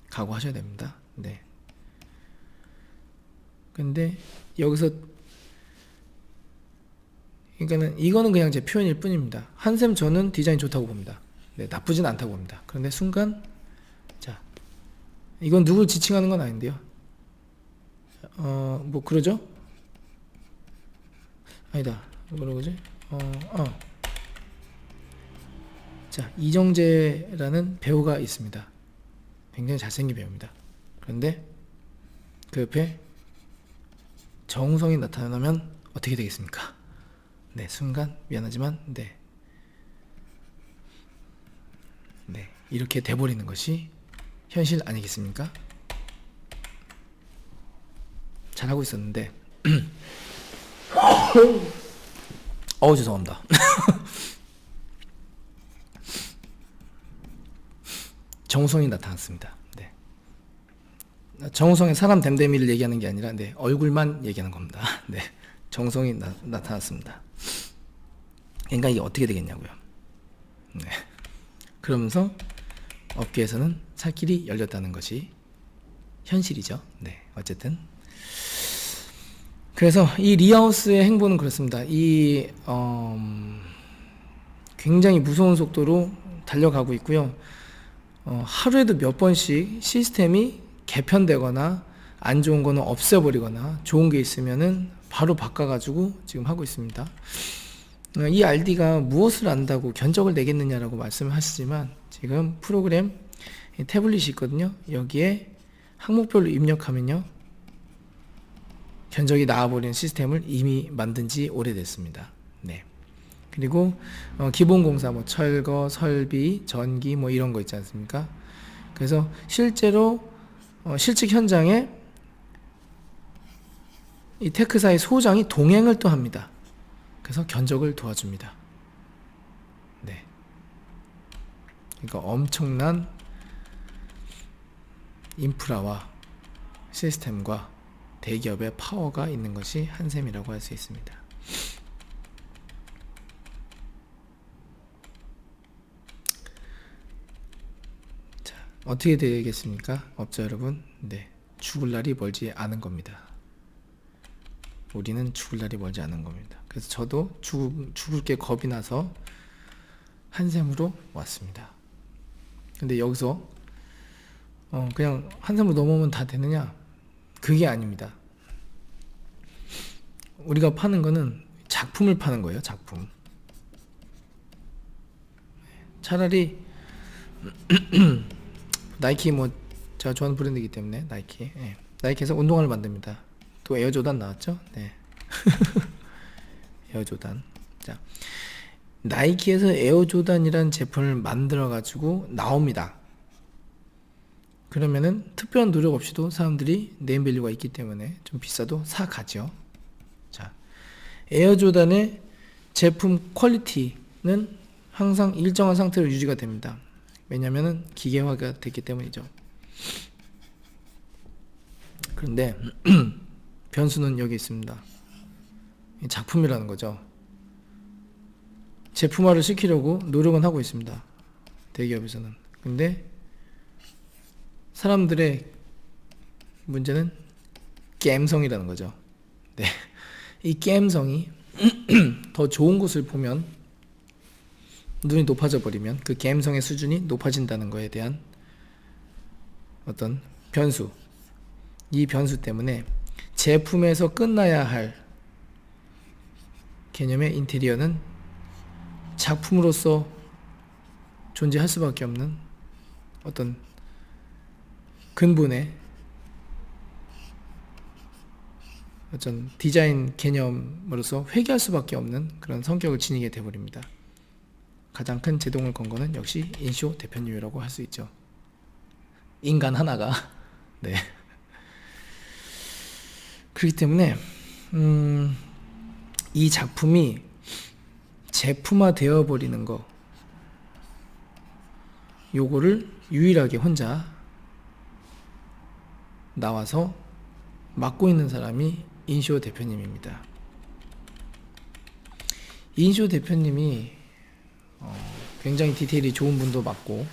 각오하셔야 됩니다. 네. 근데 여기서 그러니까는 이거는 그냥 제 표현일 뿐입니다. 한샘 저는 디자인 좋다고 봅니다. 네, 나쁘진 않다고 봅니다. 그런데 순간 자, 이건 누굴 지칭하는 건 아닌데요. 뭐 그러죠? 아니다. 뭐라고 그러지? 자, 이정재라는 배우가 있습니다. 굉장히 잘생긴 배우입니다. 그런데 그 옆에 정우성이 나타나면 어떻게 되겠습니까? 네, 순간 미안하지만 네, 이렇게 돼버리는 것이 현실 아니겠습니까? 잘하고 있었는데 죄송합니다. 정우성이 나타났습니다. 네. 정우성의 사람 댐댐이를 얘기하는 게 아니라 네, 얼굴만 얘기하는 겁니다. 네. 정우성이 나타났습니다. 그러니까 이게 어떻게 되겠냐고요. 네. 그러면서 업계에서는 살 길이 열렸다는 것이 현실이죠. 네. 어쨌든 그래서 이 리하우스의 행보는 그렇습니다. 이 굉장히 무서운 속도로 달려가고 있고요. 하루에도 몇 번씩 시스템이 개편되거나 안 좋은 거는 없애버리거나 좋은 게 있으면은 바로 바꿔가지고 지금 하고 있습니다. 이 RD가 무엇을 안다고 견적을 내겠느냐라고 말씀을 하시지만 지금 프로그램 태블릿이 있거든요. 여기에 항목별로 입력하면요, 견적이 나와버리는 시스템을 이미 만든 지 오래됐습니다. 네. 그리고 기본 공사 뭐 철거, 설비, 전기 뭐 이런 거 있지 않습니까? 그래서 실제로 실측 현장에 이 테크사의 소장이 동행을 또 합니다. 그래서 견적을 도와줍니다. 네. 그러니까 엄청난 인프라와 시스템과 대기업의 파워가 있는 것이 한샘이라고 할 수 있습니다. 자, 어떻게 되겠습니까? 업자 여러분, 네, 죽을 날이 멀지 않은 겁니다. 우리는 죽을 날이 멀지 않은 겁니다. 그래서 저도 죽을 게 겁이 나서 한샘으로 왔습니다. 근데 여기서 그냥 한샘으로 넘어오면 다 되느냐? 그게 아닙니다. 우리가 파는 거는 작품을 파는 거예요. 작품. 차라리 나이키, 뭐 제가 좋아하는 브랜드이기 때문에 나이키, 예. 나이키에서 운동화를 만듭니다. 또 에어조단 나왔죠? 네. 에어조단. 자, 나이키에서 에어조단이라는 제품을 만들어 가지고 나옵니다. 그러면은 특별한 노력 없이도 사람들이 네임밸류가 있기 때문에 좀 비싸도 사가죠. 자, 에어조단의 제품 퀄리티는 항상 일정한 상태로 유지가 됩니다. 왜냐면은 기계화가 됐기 때문이죠. 그런데 변수는 여기 있습니다. 작품이라는 거죠. 제품화를 시키려고 노력은 하고 있습니다. 대기업에서는. 근데 사람들의 문제는 갬성이라는 거죠. 네. 이 게임성이 더 좋은 곳을 보면 눈이 높아져 버리면 그 게임성의 수준이 높아진다는 거에 대한 어떤 변수, 이 변수 때문에 제품에서 끝나야 할 개념의 인테리어는 작품으로서 존재할 수밖에 없는 어떤 근본의 어떤 디자인 개념으로서 회귀할 수밖에 없는 그런 성격을 지니게 되어버립니다. 가장 큰 제동을 건 거는 역시 인쇼 대표님이라고 할 수 있죠. 인간 하나가. 네. 그렇기 때문에 이 작품이 제품화 되어 버리는 거, 요거를 유일하게 혼자 나와서 맡고 있는 사람이 인쇼 대표님입니다. 인쇼 대표님이 굉장히 디테일이 좋은 분도 맞고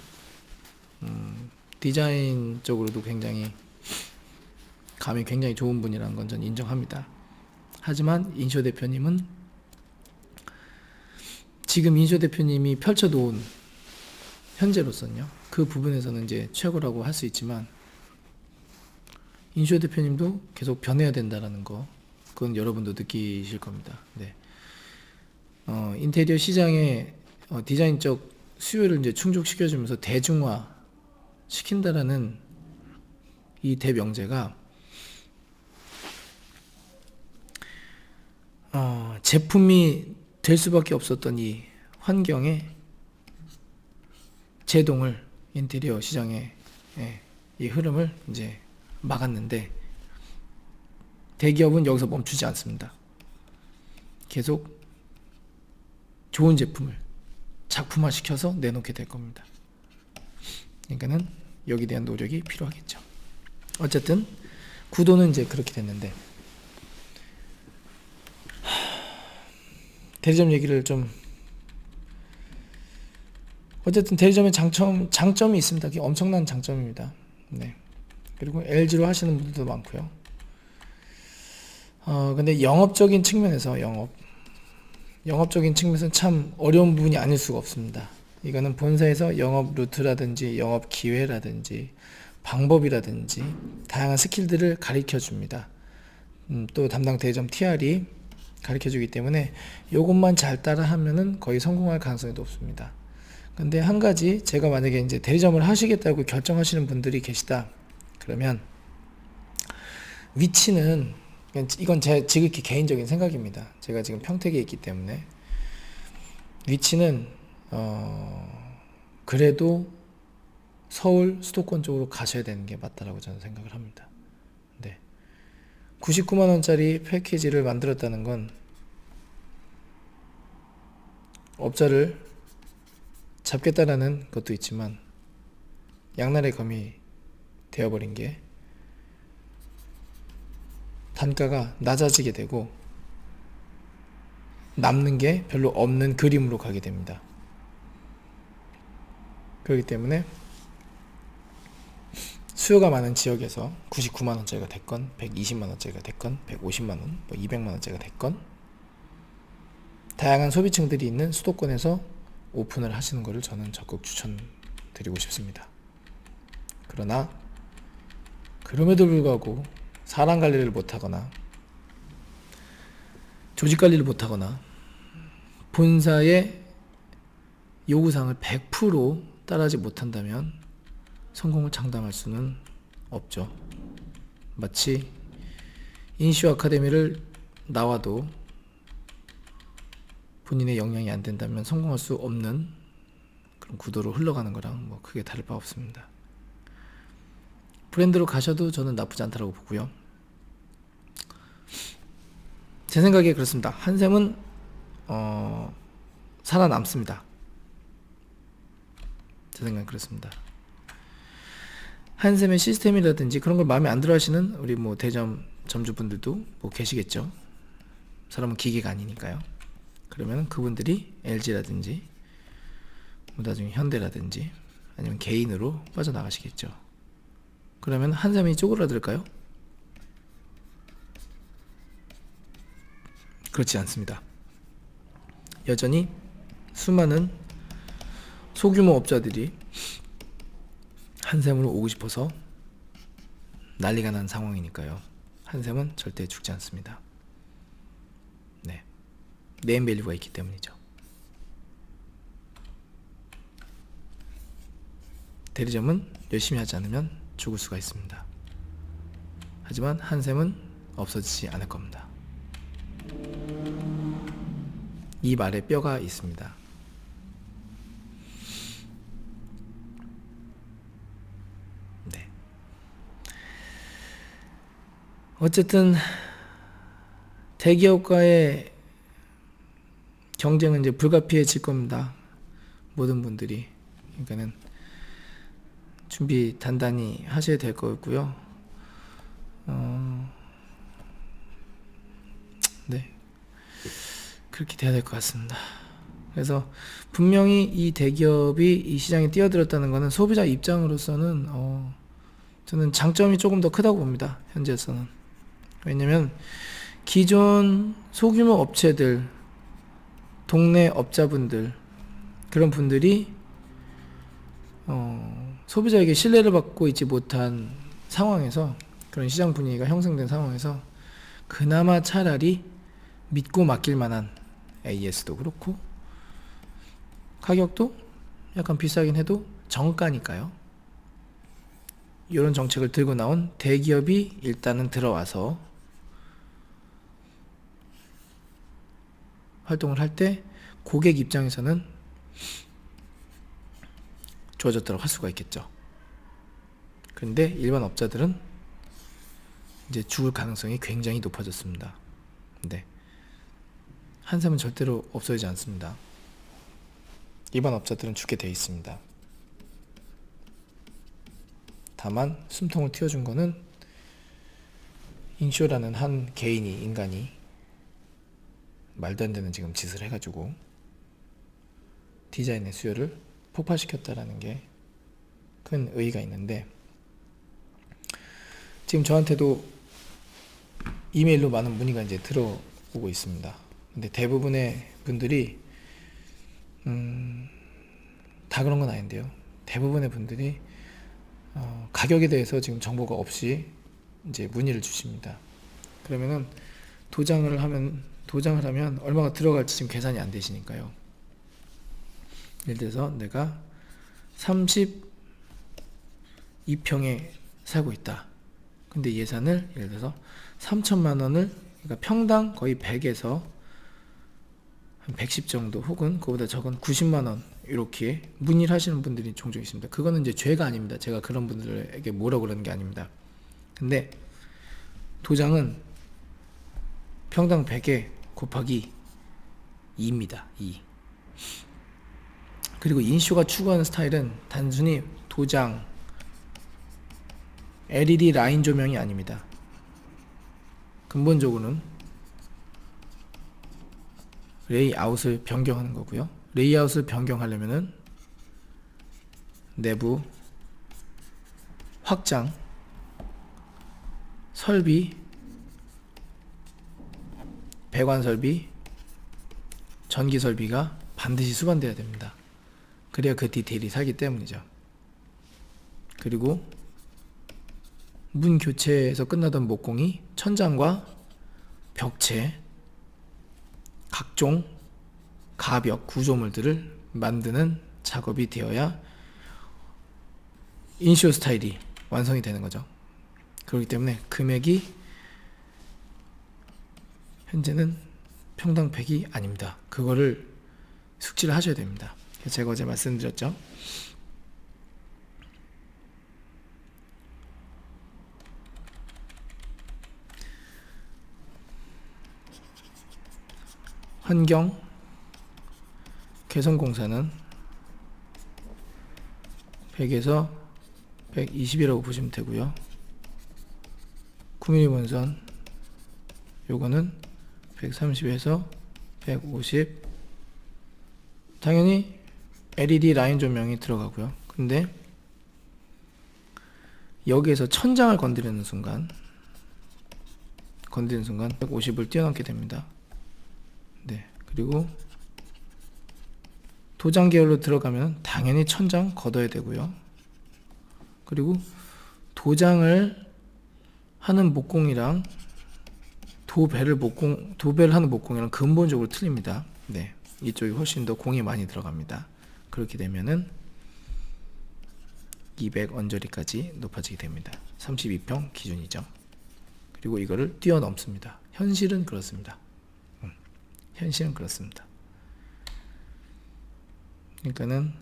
디자인적으로도 굉장히 감이 굉장히 좋은 분이라는 건 전 인정합니다. 하지만 인쇼 대표님은 지금 인쇼 대표님이 펼쳐놓은 현재로서는요, 그 부분에서는 이제 최고라고 할 수 있지만 인쇼 대표님도 계속 변해야 된다라는 거, 그건 여러분도 느끼실 겁니다. 네. 인테리어 시장의 디자인적 수요를 이제 충족시켜주면서 대중화 시킨다라는 이 대명제가 제품이 될 수밖에 없었던 이 환경에 제동을 인테리어 시장의 이 흐름을 이제 막았는데 대기업은 여기서 멈추지 않습니다. 계속 좋은 제품을 작품화 시켜서 내놓게 될 겁니다. 그러니까는 여기에 대한 노력이 필요하겠죠. 어쨌든 구도는 이제 그렇게 됐는데 대리점 얘기를 좀, 어쨌든 대리점의 장점이 있습니다. 그게 엄청난 장점입니다. 네. 그리고 LG로 하시는 분들도 많고요. 근데 영업적인 측면에서 영업적인 측면에서는 참 어려운 부분이 아닐 수가 없습니다. 이거는 본사에서 영업 루트라든지 영업 기회라든지 방법이라든지 다양한 스킬들을 가르쳐 줍니다. 또 담당 대리점 TR이 가르쳐 주기 때문에 이것만 잘 따라 하면은 거의 성공할 가능성이 높습니다. 근데 한 가지, 제가 만약에 이제 대리점을 하시겠다고 결정하시는 분들이 계시다 그러면 위치는, 이건 제 지극히 개인적인 생각입니다. 제가 지금 평택에 있기 때문에 위치는 그래도 서울 수도권 쪽으로 가셔야 되는 게 맞다라고 저는 생각을 합니다. 네. 99만 원짜리 패키지를 만들었다는 건 업자를 잡겠다라는 것도 있지만 양날의 검이 되어버린 게 단가가 낮아지게 되고 남는 게 별로 없는 그림으로 가게 됩니다. 그렇기 때문에 수요가 많은 지역에서 99만 원짜리가 됐건 120만 원짜리가 됐건 150만 원, 200만 원짜리가 됐건 다양한 소비층들이 있는 수도권에서 오픈을 하시는 것을 저는 적극 추천드리고 싶습니다. 그러나 그럼에도 불구하고 사람 관리를 못하거나 조직 관리를 못하거나 본사의 요구사항을 100% 따라하지 못한다면 성공을 장담할 수는 없죠. 마치 인쇼 아카데미를 나와도 본인의 역량이 안 된다면 성공할 수 없는 그런 구도로 흘러가는 거랑 뭐 크게 다를 바 없습니다. 브랜드로 가셔도 저는 나쁘지 않다고 보고요. 제 생각에 그렇습니다. 한샘은 살아남습니다. 제 생각은 그렇습니다. 한샘의 시스템이라든지 그런 걸 마음에 안 들어 하시는 우리 뭐 대점 점주분들도 뭐 계시겠죠. 사람은 기계가 아니니까요. 그러면 그분들이 LG라든지 뭐 나중에 현대라든지 아니면 개인으로 빠져나가시겠죠. 그러면 한샘이 쪼그라들까요? 그렇지 않습니다. 여전히 수많은 소규모 업자들이 한샘으로 오고 싶어서 난리가 난 상황이니까요. 한샘은 절대 죽지 않습니다. 네, 네임밸류가 있기 때문이죠. 대리점은 열심히 하지 않으면 죽을 수가 있습니다. 하지만 한샘은 없어지지 않을 겁니다. 이 말에 뼈가 있습니다. 네. 어쨌든 대기업과의 경쟁은 이제 불가피해질 겁니다. 모든 분들이. 그러니까는 준비 단단히 하셔야 될 거고요. 네. 그렇게 돼야 될 것 같습니다. 그래서 분명히 이 대기업이 이 시장에 뛰어들었다는 것은 소비자 입장으로서는 저는 장점이 조금 더 크다고 봅니다. 현재에서는. 왜냐면 기존 소규모 업체들, 동네 업자분들, 그런 분들이 소비자에게 신뢰를 받고 있지 못한 상황에서, 그런 시장 분위기가 형성된 상황에서 그나마 차라리 믿고 맡길 만한 AS도 그렇고 가격도 약간 비싸긴 해도 정가니까요. 이런 정책을 들고 나온 대기업이 일단은 들어와서 활동을 할 때 고객 입장에서는 좋아졌다고 할 수가 있겠죠. 그런데 일반 업자들은 이제 죽을 가능성이 굉장히 높아졌습니다. 근데 한샘은 절대로 없어지지 않습니다. 일반 업자들은 죽게 돼 있습니다. 다만 숨통을 틔워준 거는 인쇼라는 한 인간이 말도 안 되는 지금 짓을 해가지고 디자인의 수요를 폭발시켰다라는 게 큰 의의가 있는데, 지금 저한테도 이메일로 많은 문의가 이제 들어오고 있습니다. 근데 대부분의 분들이 다 그런 건 아닌데요. 대부분의 분들이 가격에 대해서 지금 정보가 없이 이제 문의를 주십니다. 그러면은 도장을 하면 얼마가 들어갈지 지금 계산이 안 되시니까요. 예를 들어서 내가 32평에 살고 있다. 근데 예산을 예를 들어서 3천만 원을, 그러니까 평당 거의 100에서 한 110 정도, 혹은 그보다 적은 90만 원, 이렇게 문의를 하시는 분들이 종종 있습니다. 그거는 이제 죄가 아닙니다. 제가 그런 분들에게 뭐라고 그러는 게 아닙니다. 근데 도장은 평당 100에 곱하기 2입니다. 2. 그리고 인쇼가 추구하는 스타일은 단순히 도장, LED 라인 조명이 아닙니다. 근본적으로는 레이아웃을 변경하는 거고요. 레이아웃을 변경하려면은 내부 확장, 설비, 배관 설비, 전기 설비가 반드시 수반되어야 됩니다. 그래야 그 디테일이 살기 때문이죠. 그리고 문 교체에서 끝나던 목공이 천장과 벽체, 각종 가벽 구조물들을 만드는 작업이 되어야 인쇼 스타일이 완성이 되는 거죠. 그렇기 때문에 금액이 현재는 평당 100이 아닙니다. 그거를 숙지를 하셔야 됩니다. 제가 어제 말씀드렸죠. 환경 개선공사는 100에서 120이라고 보시면 되고요. 9mm 원선 요거는 130에서 150. 당연히 LED 라인 조명이 들어가고요. 근데 여기에서 천장을 건드리는 순간 150을 뛰어넘게 됩니다. 네. 그리고 도장 계열로 들어가면 당연히 천장 걷어야 되고요. 그리고 도장을 하는 목공이랑 도배를 하는 목공이랑 근본적으로 틀립니다. 네. 이쪽이 훨씬 더 공이 많이 들어갑니다. 그렇게 되면은 200 언저리까지 높아지게 됩니다. 32평 기준이죠. 그리고 이거를 뛰어넘습니다. 현실은 그렇습니다. 현실은 그렇습니다. 그러니까는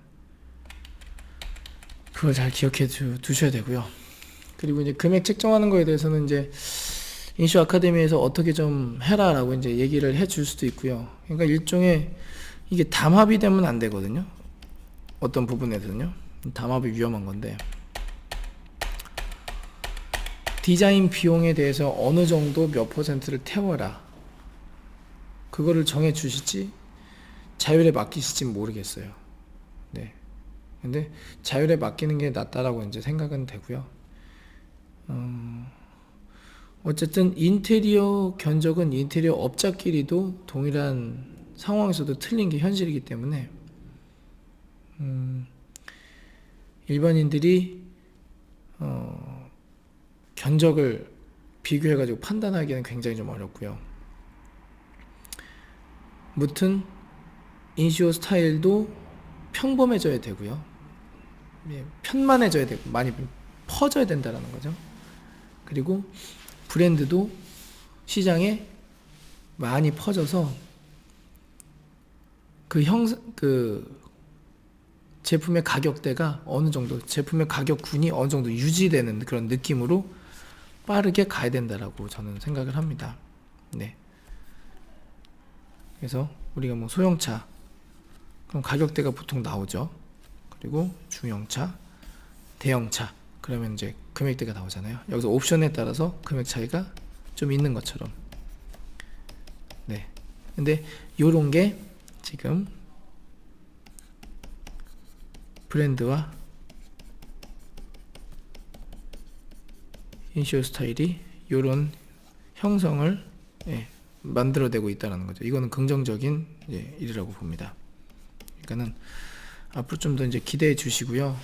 그걸 잘 기억해 두셔야 되고요. 그리고 이제 금액 책정하는 거에 대해서는 이제 인슈 아카데미에서 어떻게 좀 해라라고 이제 얘기를 해 줄 수도 있고요. 그러니까 일종의 이게 담합이 되면 안 되거든요. 어떤 부분에서는요. 담합이 위험한 건데, 디자인 비용에 대해서 어느 정도 몇 퍼센트를 태워라, 그거를 정해 주실지 자율에 맡기실지 모르겠어요. 네. 근데 자율에 맡기는 게 낫다라고 이제 생각은 되고요. 어쨌든 인테리어 견적은 인테리어 업자끼리도 동일한 상황에서도 틀린 게 현실이기 때문에 일반인들이 견적을 비교해가지고 판단하기에는 굉장히 좀 어렵고요. 무튼 인시오 스타일도 평범해져야 되고요. 편만해져야 되고 많이 퍼져야 된다는 거죠. 그리고 브랜드도 시장에 많이 퍼져서 그 제품의 가격대가 어느 정도, 제품의 가격군이 어느 정도 유지되는 그런 느낌으로 빠르게 가야 된다라고 저는 생각을 합니다. 네. 그래서 우리가 뭐 소형차, 그럼 가격대가 보통 나오죠. 그리고 중형차, 대형차, 그러면 이제 금액대가 나오잖아요. 여기서 옵션에 따라서 금액 차이가 좀 있는 것처럼. 네. 근데 요런 게 지금 브랜드와 인시오 스타일이 요런 형성을 만들어내고 있다는 거죠. 이거는 긍정적인 일이라고 봅니다. 그러니까는 앞으로 좀 더 이제 기대해 주시고요.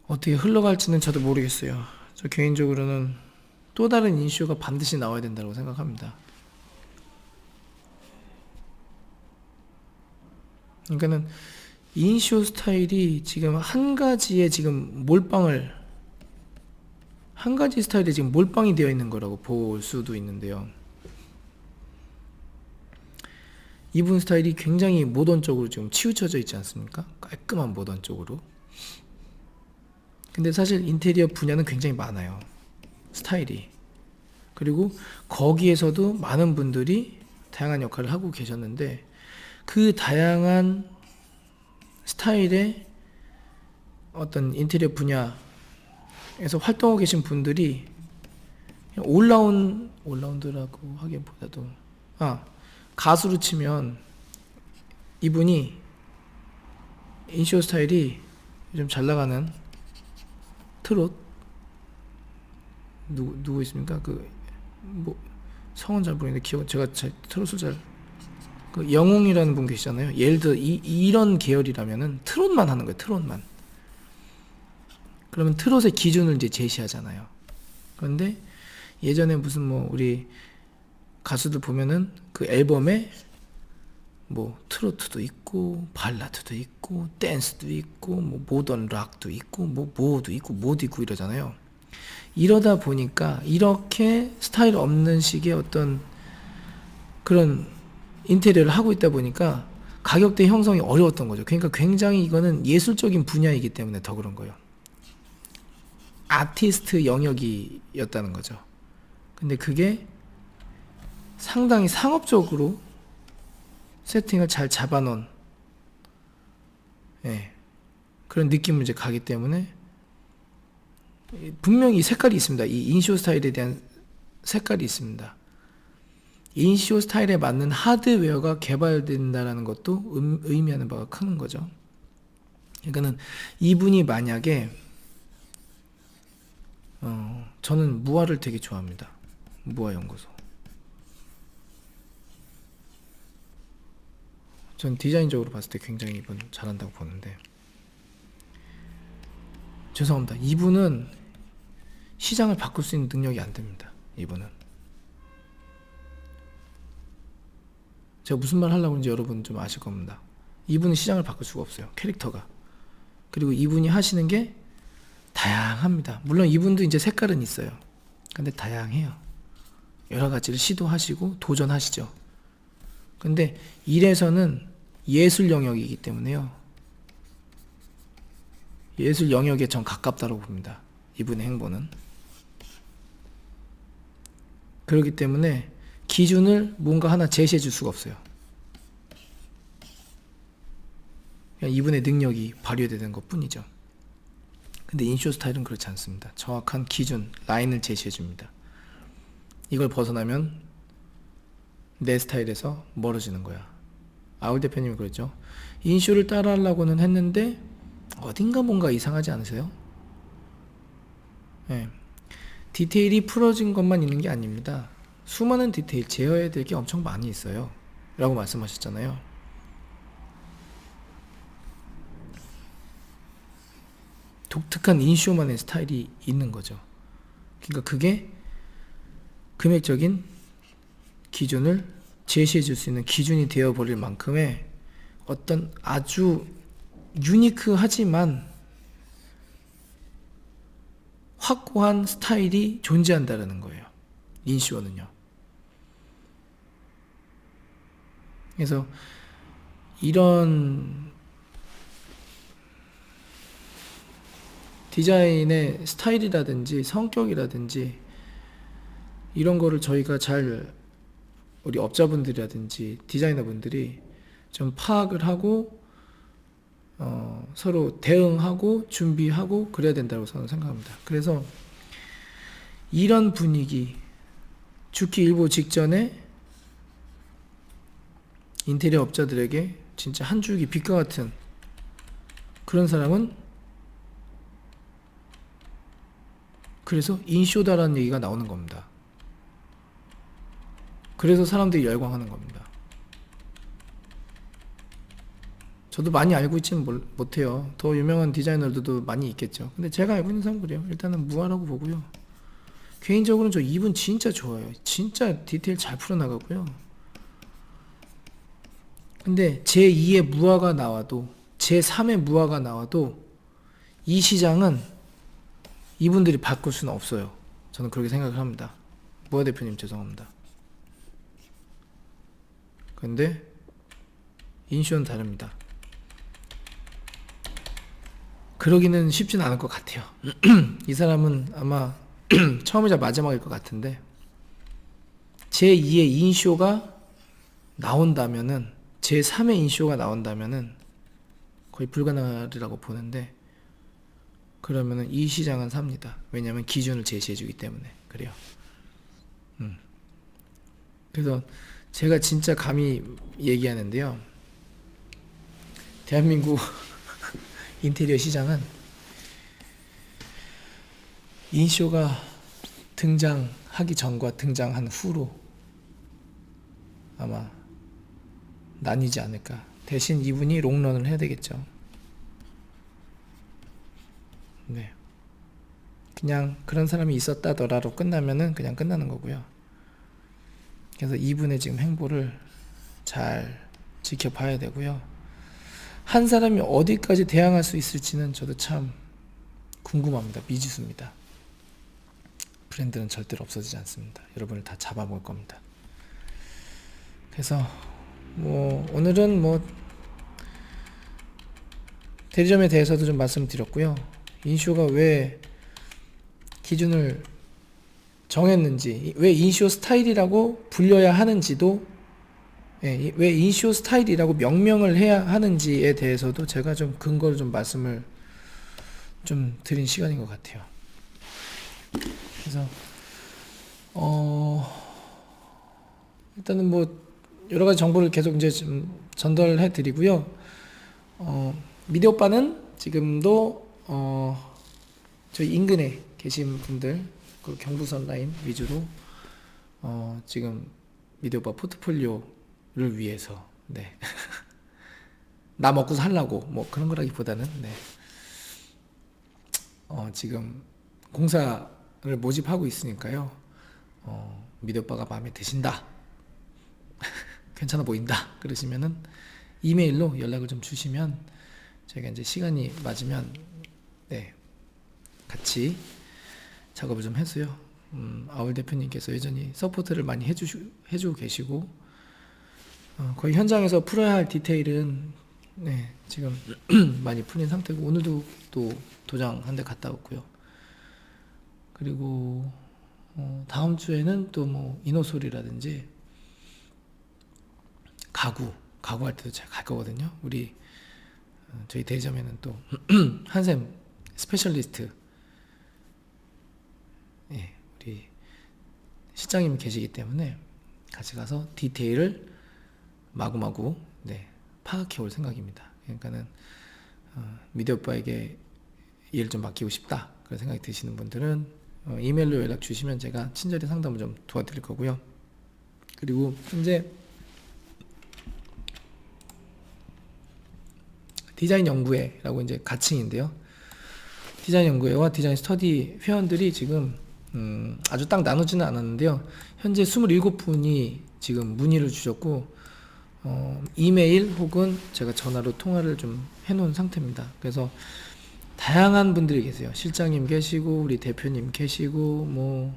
어떻게 흘러갈지는 저도 모르겠어요. 저 개인적으로는 또 다른 인시오가 반드시 나와야 된다고 생각합니다. 그러니까는 인시오 스타일이 지금 한 가지 스타일에 지금 몰빵이 되어 있는 거라고 볼 수도 있는데요. 이분 스타일이 굉장히 모던 쪽으로 지금 치우쳐져 있지 않습니까? 깔끔한 모던 쪽으로. 근데 사실 인테리어 분야는 굉장히 많아요. 스타일이. 그리고 거기에서도 많은 분들이 다양한 역할을 하고 계셨는데, 그 다양한 스타일의 어떤 인테리어 분야에서 활동하고 계신 분들이 올라운드라고 하기보다도 가수로 치면 이분이 인시오 스타일이 요즘 잘 나가는 트롯 누구 있습니까? 성은 잘 모르겠는데 제가 트롯을 그 영웅이라는 분 계시잖아요. 예를 들어 이런 계열이라면은 트롯만 하는 거예요. 트롯만. 그러면 트롯의 기준을 이제 제시하잖아요. 그런데 예전에 무슨 우리 가수들 보면은 그 앨범에 트로트도 있고 발라드도 있고 댄스도 있고 모던 락도 있고 뭐도 있고 이러잖아요. 이러다 보니까 이렇게 스타일 없는 식의 어떤 그런 인테리어를 하고 있다 보니까 가격대 형성이 어려웠던 거죠. 그러니까 굉장히 이거는 예술적인 분야이기 때문에 더 그런 거예요. 아티스트 영역이었다는 거죠. 근데 그게 상당히 상업적으로 세팅을 잘 잡아놓은 그런 느낌을 이제 가기 때문에 분명히 색깔이 있습니다. 이 인시오 스타일에 대한 색깔이 있습니다. 인시오 스타일에 맞는 하드웨어가 개발된다는 것도 의미하는 바가 큰 거죠. 그러니까는 이분이 만약에 저는 무화를 되게 좋아합니다. 무화 연구소. 전 디자인적으로 봤을 때 굉장히 이분 잘한다고 보는데, 죄송합니다. 이분은 시장을 바꿀 수 있는 능력이 안 됩니다. 이분은. 제가 무슨 말 하려고 하는지 여러분 좀 아실 겁니다. 이분은 시장을 바꿀 수가 없어요. 캐릭터가. 그리고 이분이 하시는 게 다양합니다. 물론 이분도 이제 색깔은 있어요. 근데 다양해요. 여러 가지를 시도하시고 도전하시죠. 근데 일에서는 예술 영역이기 때문에요. 예술 영역에 전 가깝다고 봅니다. 이분의 행보는. 그렇기 때문에 기준을 뭔가 하나 제시해 줄 수가 없어요. 그냥 이분의 능력이 발휘되는 것 뿐이죠. 근데 인쇼 스타일은 그렇지 않습니다. 정확한 기준, 라인을 제시해 줍니다. 이걸 벗어나면 내 스타일에서 멀어지는 거야. 아울 대표님이 그랬죠. 인쇼를 따라 하려고는 했는데 어딘가 뭔가 이상하지 않으세요? 네. 디테일이 풀어진 것만 있는 게 아닙니다. 수많은 디테일, 제어해야 될 게 엄청 많이 있어요. 라고 말씀하셨잖아요. 독특한 인쇼만의 스타일이 있는 거죠. 그러니까 그게 금액적인 기준을 제시해 줄 수 있는 기준이 되어 버릴 만큼의 어떤 아주 유니크하지만 확고한 스타일이 존재한다는 거예요. 인쇼는요. 그래서 이런 디자인의 스타일이라든지 성격이라든지 이런 거를 저희가 잘 우리 업자분들이라든지 디자이너분들이 좀 파악을 하고 서로 대응하고 준비하고 그래야 된다고 저는 생각합니다. 그래서 이런 분위기 죽기 일보 직전에 인테리어 업자들에게 진짜 한 줄기 빛과 같은 그런 사람은 그래서 인쇼다라는 얘기가 나오는 겁니다. 그래서 사람들이 열광하는 겁니다. 저도 많이 알고 있지는 못해요. 더 유명한 디자이너들도 많이 있겠죠. 근데 제가 알고 있는 사람은 그래요. 일단은 무화라고 보고요. 개인적으로는 저 이분 진짜 좋아요. 진짜 디테일 잘 풀어나가고요. 근데 제2의 무화가 나와도 제3의 무화가 나와도 이 시장은 이분들이 바꿀 수는 없어요. 저는 그렇게 생각을 합니다. 무화 대표님 죄송합니다. 근데 인쇼는 다릅니다. 그러기는 쉽진 않을 것 같아요. 이 사람은 아마 처음이자 마지막일 것 같은데 제2의 인쇼가 나온다면은 제3의 인쇼가 나온다면은 거의 불가능하리라고 보는데 그러면은 이 시장은 삽니다. 왜냐하면 기준을 제시해 주기 때문에 그래요. 그래서 제가 진짜 감히 얘기하는데요. 대한민국 인테리어 시장은 인쇼가 등장하기 전과 등장한 후로 아마 나뉘지 않을까. 대신 이분이 롱런을 해야 되겠죠. 네. 그냥 그런 사람이 있었다더라로 끝나면은 그냥 끝나는 거고요. 그래서 이분의 지금 행보를 잘 지켜봐야 되고요. 한 사람이 어디까지 대항할 수 있을지는 저도 참 궁금합니다. 미지수입니다. 브랜드는 절대로 없어지지 않습니다. 여러분을 다 잡아먹을 겁니다. 그래서 오늘은 대리점에 대해서도 좀 말씀드렸고요. 인쇼가 왜 기준을 정했는지, 왜 인쇼 스타일이라고 불려야 하는지도, 왜 인쇼 스타일이라고 명명을 해야 하는지에 대해서도 제가 좀 근거를 좀 말씀을 좀 드린 시간인 것 같아요. 그래서 일단은 여러 가지 정보를 계속 이제 좀 전달해 드리고요. 미디오빠는 지금도 저희 인근에 계신 분들 그 경부선 라인 위주로 지금 미디오빠 포트폴리오를 위해서 나 먹고 살라고 뭐 그런 거라기보다는 네. 지금 공사를 모집하고 있으니까요. 미대 오빠가 마음에 드신다. 괜찮아 보인다. 그러시면은 이메일로 연락을 좀 주시면 저희가 이제 시간이 맞으면 네. 같이 작업을 좀 해서요. 아울 대표님께서 여전히 서포트를 많이 해주고 계시고 거의 현장에서 풀어야 할 디테일은 네, 지금 많이 풀린 상태고 오늘도 또 도장 한 대 갔다 왔고요. 그리고 다음 주에는 또 뭐 인호솔이라든지 가구할 때도 제가 갈 거거든요. 우리 저희 대점에는 또 한샘 스페셜리스트 예, 우리 실장님이 계시기 때문에 같이 가서 디테일을 마구마구 네, 파악해 올 생각입니다. 그러니까는 미대 오빠에게 일을 좀 맡기고 싶다 그런 생각이 드시는 분들은 이메일로 연락 주시면 제가 친절히 상담을 좀 도와드릴 거고요. 그리고 현재 디자인 연구회라고 이제 가칭인데요. 디자인 연구회와 디자인 스터디 회원들이 지금 아주 딱 나누지는 않았는데요. 현재 27분이 지금 문의를 주셨고 이메일 혹은 제가 전화로 통화를 좀 해놓은 상태입니다. 그래서 다양한 분들이 계세요. 실장님 계시고 우리 대표님 계시고 뭐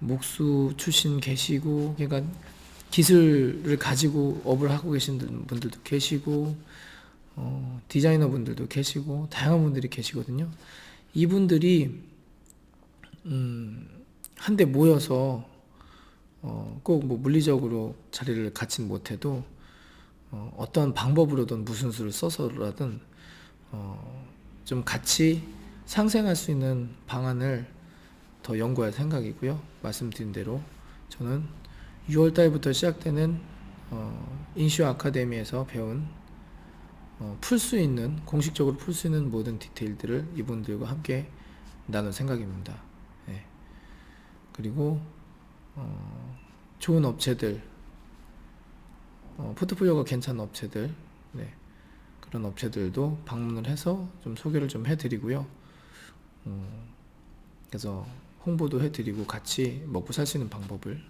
목수 출신 계시고 그러니까 기술을 가지고 업을 하고 계신 분들도 계시고 디자이너 분들도 계시고 다양한 분들이 계시거든요. 이분들이 한데 모여서 꼭 뭐 물리적으로 자리를 갖진 못해도 어떤 방법으로든 무슨 수를 써서라든 좀 같이 상생할 수 있는 방안을 더 연구할 생각이고요. 말씀드린 대로 저는 6월 달부터 시작되는 인슈 아카데미에서 배운 풀 수 있는 공식적으로 풀 수 있는 모든 디테일들을 이분들과 함께 나눌 생각입니다. 네. 그리고 좋은 업체들 포트폴리오가 괜찮은 업체들 네. 그런 업체들도 방문을 해서 좀 소개를 좀 해드리고요. 그래서 홍보도 해드리고 같이 먹고 살 수 있는 방법을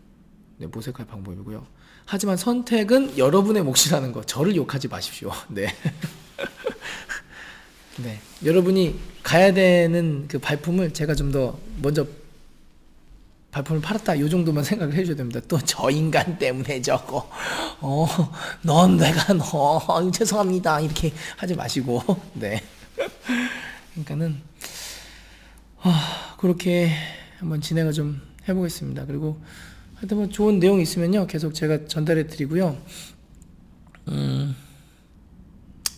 네, 모색할 방법이고요. 하지만 선택은 여러분의 몫이라는 거 저를 욕하지 마십시오. 네. 네. 여러분이 가야 되는 그 발품을 제가 좀 더 먼저 발품을 팔았다 요 정도만 생각을 해줘야 됩니다. 또 저 인간 때문에 저거 넌 내가 너 죄송합니다 이렇게 하지 마시고 네. 그러니까는 그렇게 한번 진행을 좀 해보겠습니다. 그리고 하여튼 뭐 좋은 내용이 있으면요 계속 제가 전달해 드리고요.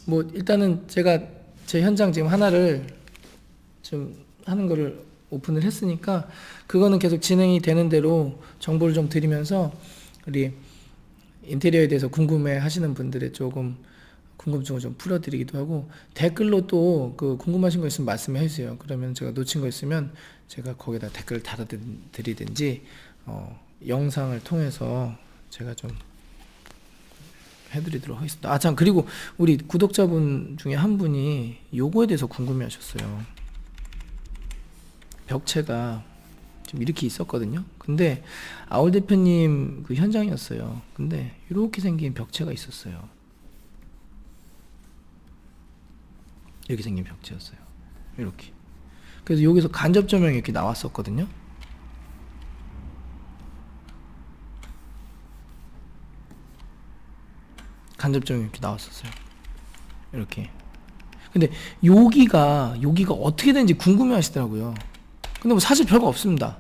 뭐 일단은 제가 제 현장 지금 하나를 좀 하는 거를 오픈을 했으니까 그거는 계속 진행이 되는 대로 정보를 좀 드리면서 우리 인테리어에 대해서 궁금해 하시는 분들의 조금 궁금증을 좀 풀어드리기도 하고 댓글로 또 그 궁금하신 거 있으면 말씀해 주세요. 그러면 제가 놓친 거 있으면 제가 거기다 댓글을 달아드리든지 영상을 통해서 제가 좀 해드리도록 하겠습니다. 아, 참, 그리고 우리 구독자분 중에 한 분이 요거에 대해서 궁금해 하셨어요. 벽체가 좀 이렇게 있었거든요. 근데 아울 대표님 그 현장이었어요. 근데 이렇게 생긴 벽체가 있었어요. 이렇게 생긴 벽체였어요. 이렇게. 그래서 여기서 간접 조명이 이렇게 나왔었거든요. 간접 조명이 이렇게 나왔었어요. 이렇게. 근데 여기가 어떻게 되는지 궁금해 하시더라고요. 근데 뭐 사실 별거 없습니다.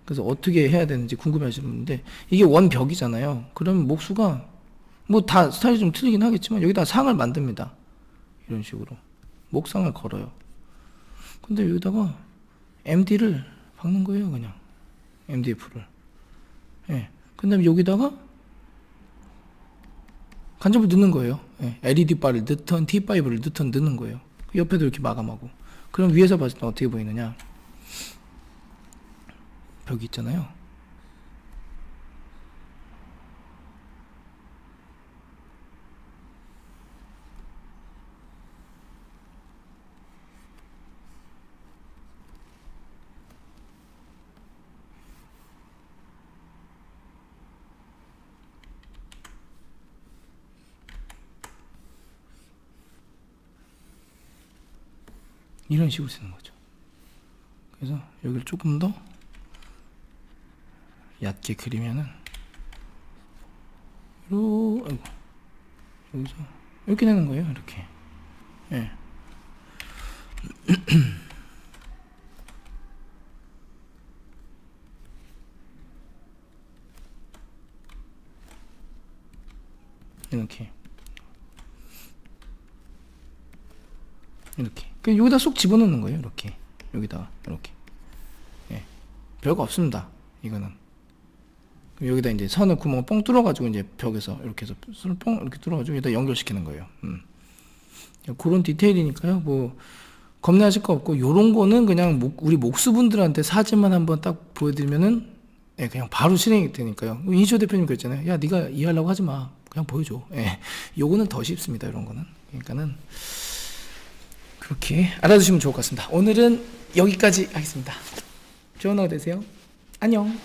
그래서 어떻게 해야 되는지 궁금해 하시는데 이게 원벽이잖아요. 그러면 목수가 뭐 다 스타일이 좀 틀리긴 하겠지만 여기다 상을 만듭니다. 이런 식으로. 목상을 걸어요. 근데 여기다가 MD를 박는 거예요, 그냥. MDF를. 예. 그 다음에 여기다가 간접을 넣는 거예요. 예. LED 바를 넣던 T5를 넣는 거예요. 옆에도 이렇게 마감하고. 그럼 위에서 봤을 때 어떻게 보이느냐? 벽이 있잖아요. 이런 식으로 쓰는 거죠. 그래서 여기를 조금 더 얕게 그리면은 아이고, 여기서 이렇게 되는 거예요. 이렇게. 예. 이렇게 그 여기다 쏙 집어넣는 거예요. 이렇게 여기다가 이렇게. 예. 별거 없습니다. 이거는 여기다 이제 선을 구멍을 뻥 뚫어가지고 이제 벽에서 이렇게 해서 선을 뻥 이렇게 뚫어가지고 여기다 연결시키는 거예요. 그런 디테일이니까요. 뭐 겁내하실 거 없고 요런 거는 그냥 우리 목수분들한테 사진만 한번 딱 보여드리면은 예, 그냥 바로 실행이 되니까요. 이시호 대표님 그랬잖아요. 야, 네가 이해하려고 하지 마. 그냥 보여줘. 예, 요거는 더 쉽습니다. 이런 거는. 그러니까는 그렇게 알아두시면 좋을 것 같습니다. 오늘은 여기까지 하겠습니다. 좋은 하루 되세요. 안녕.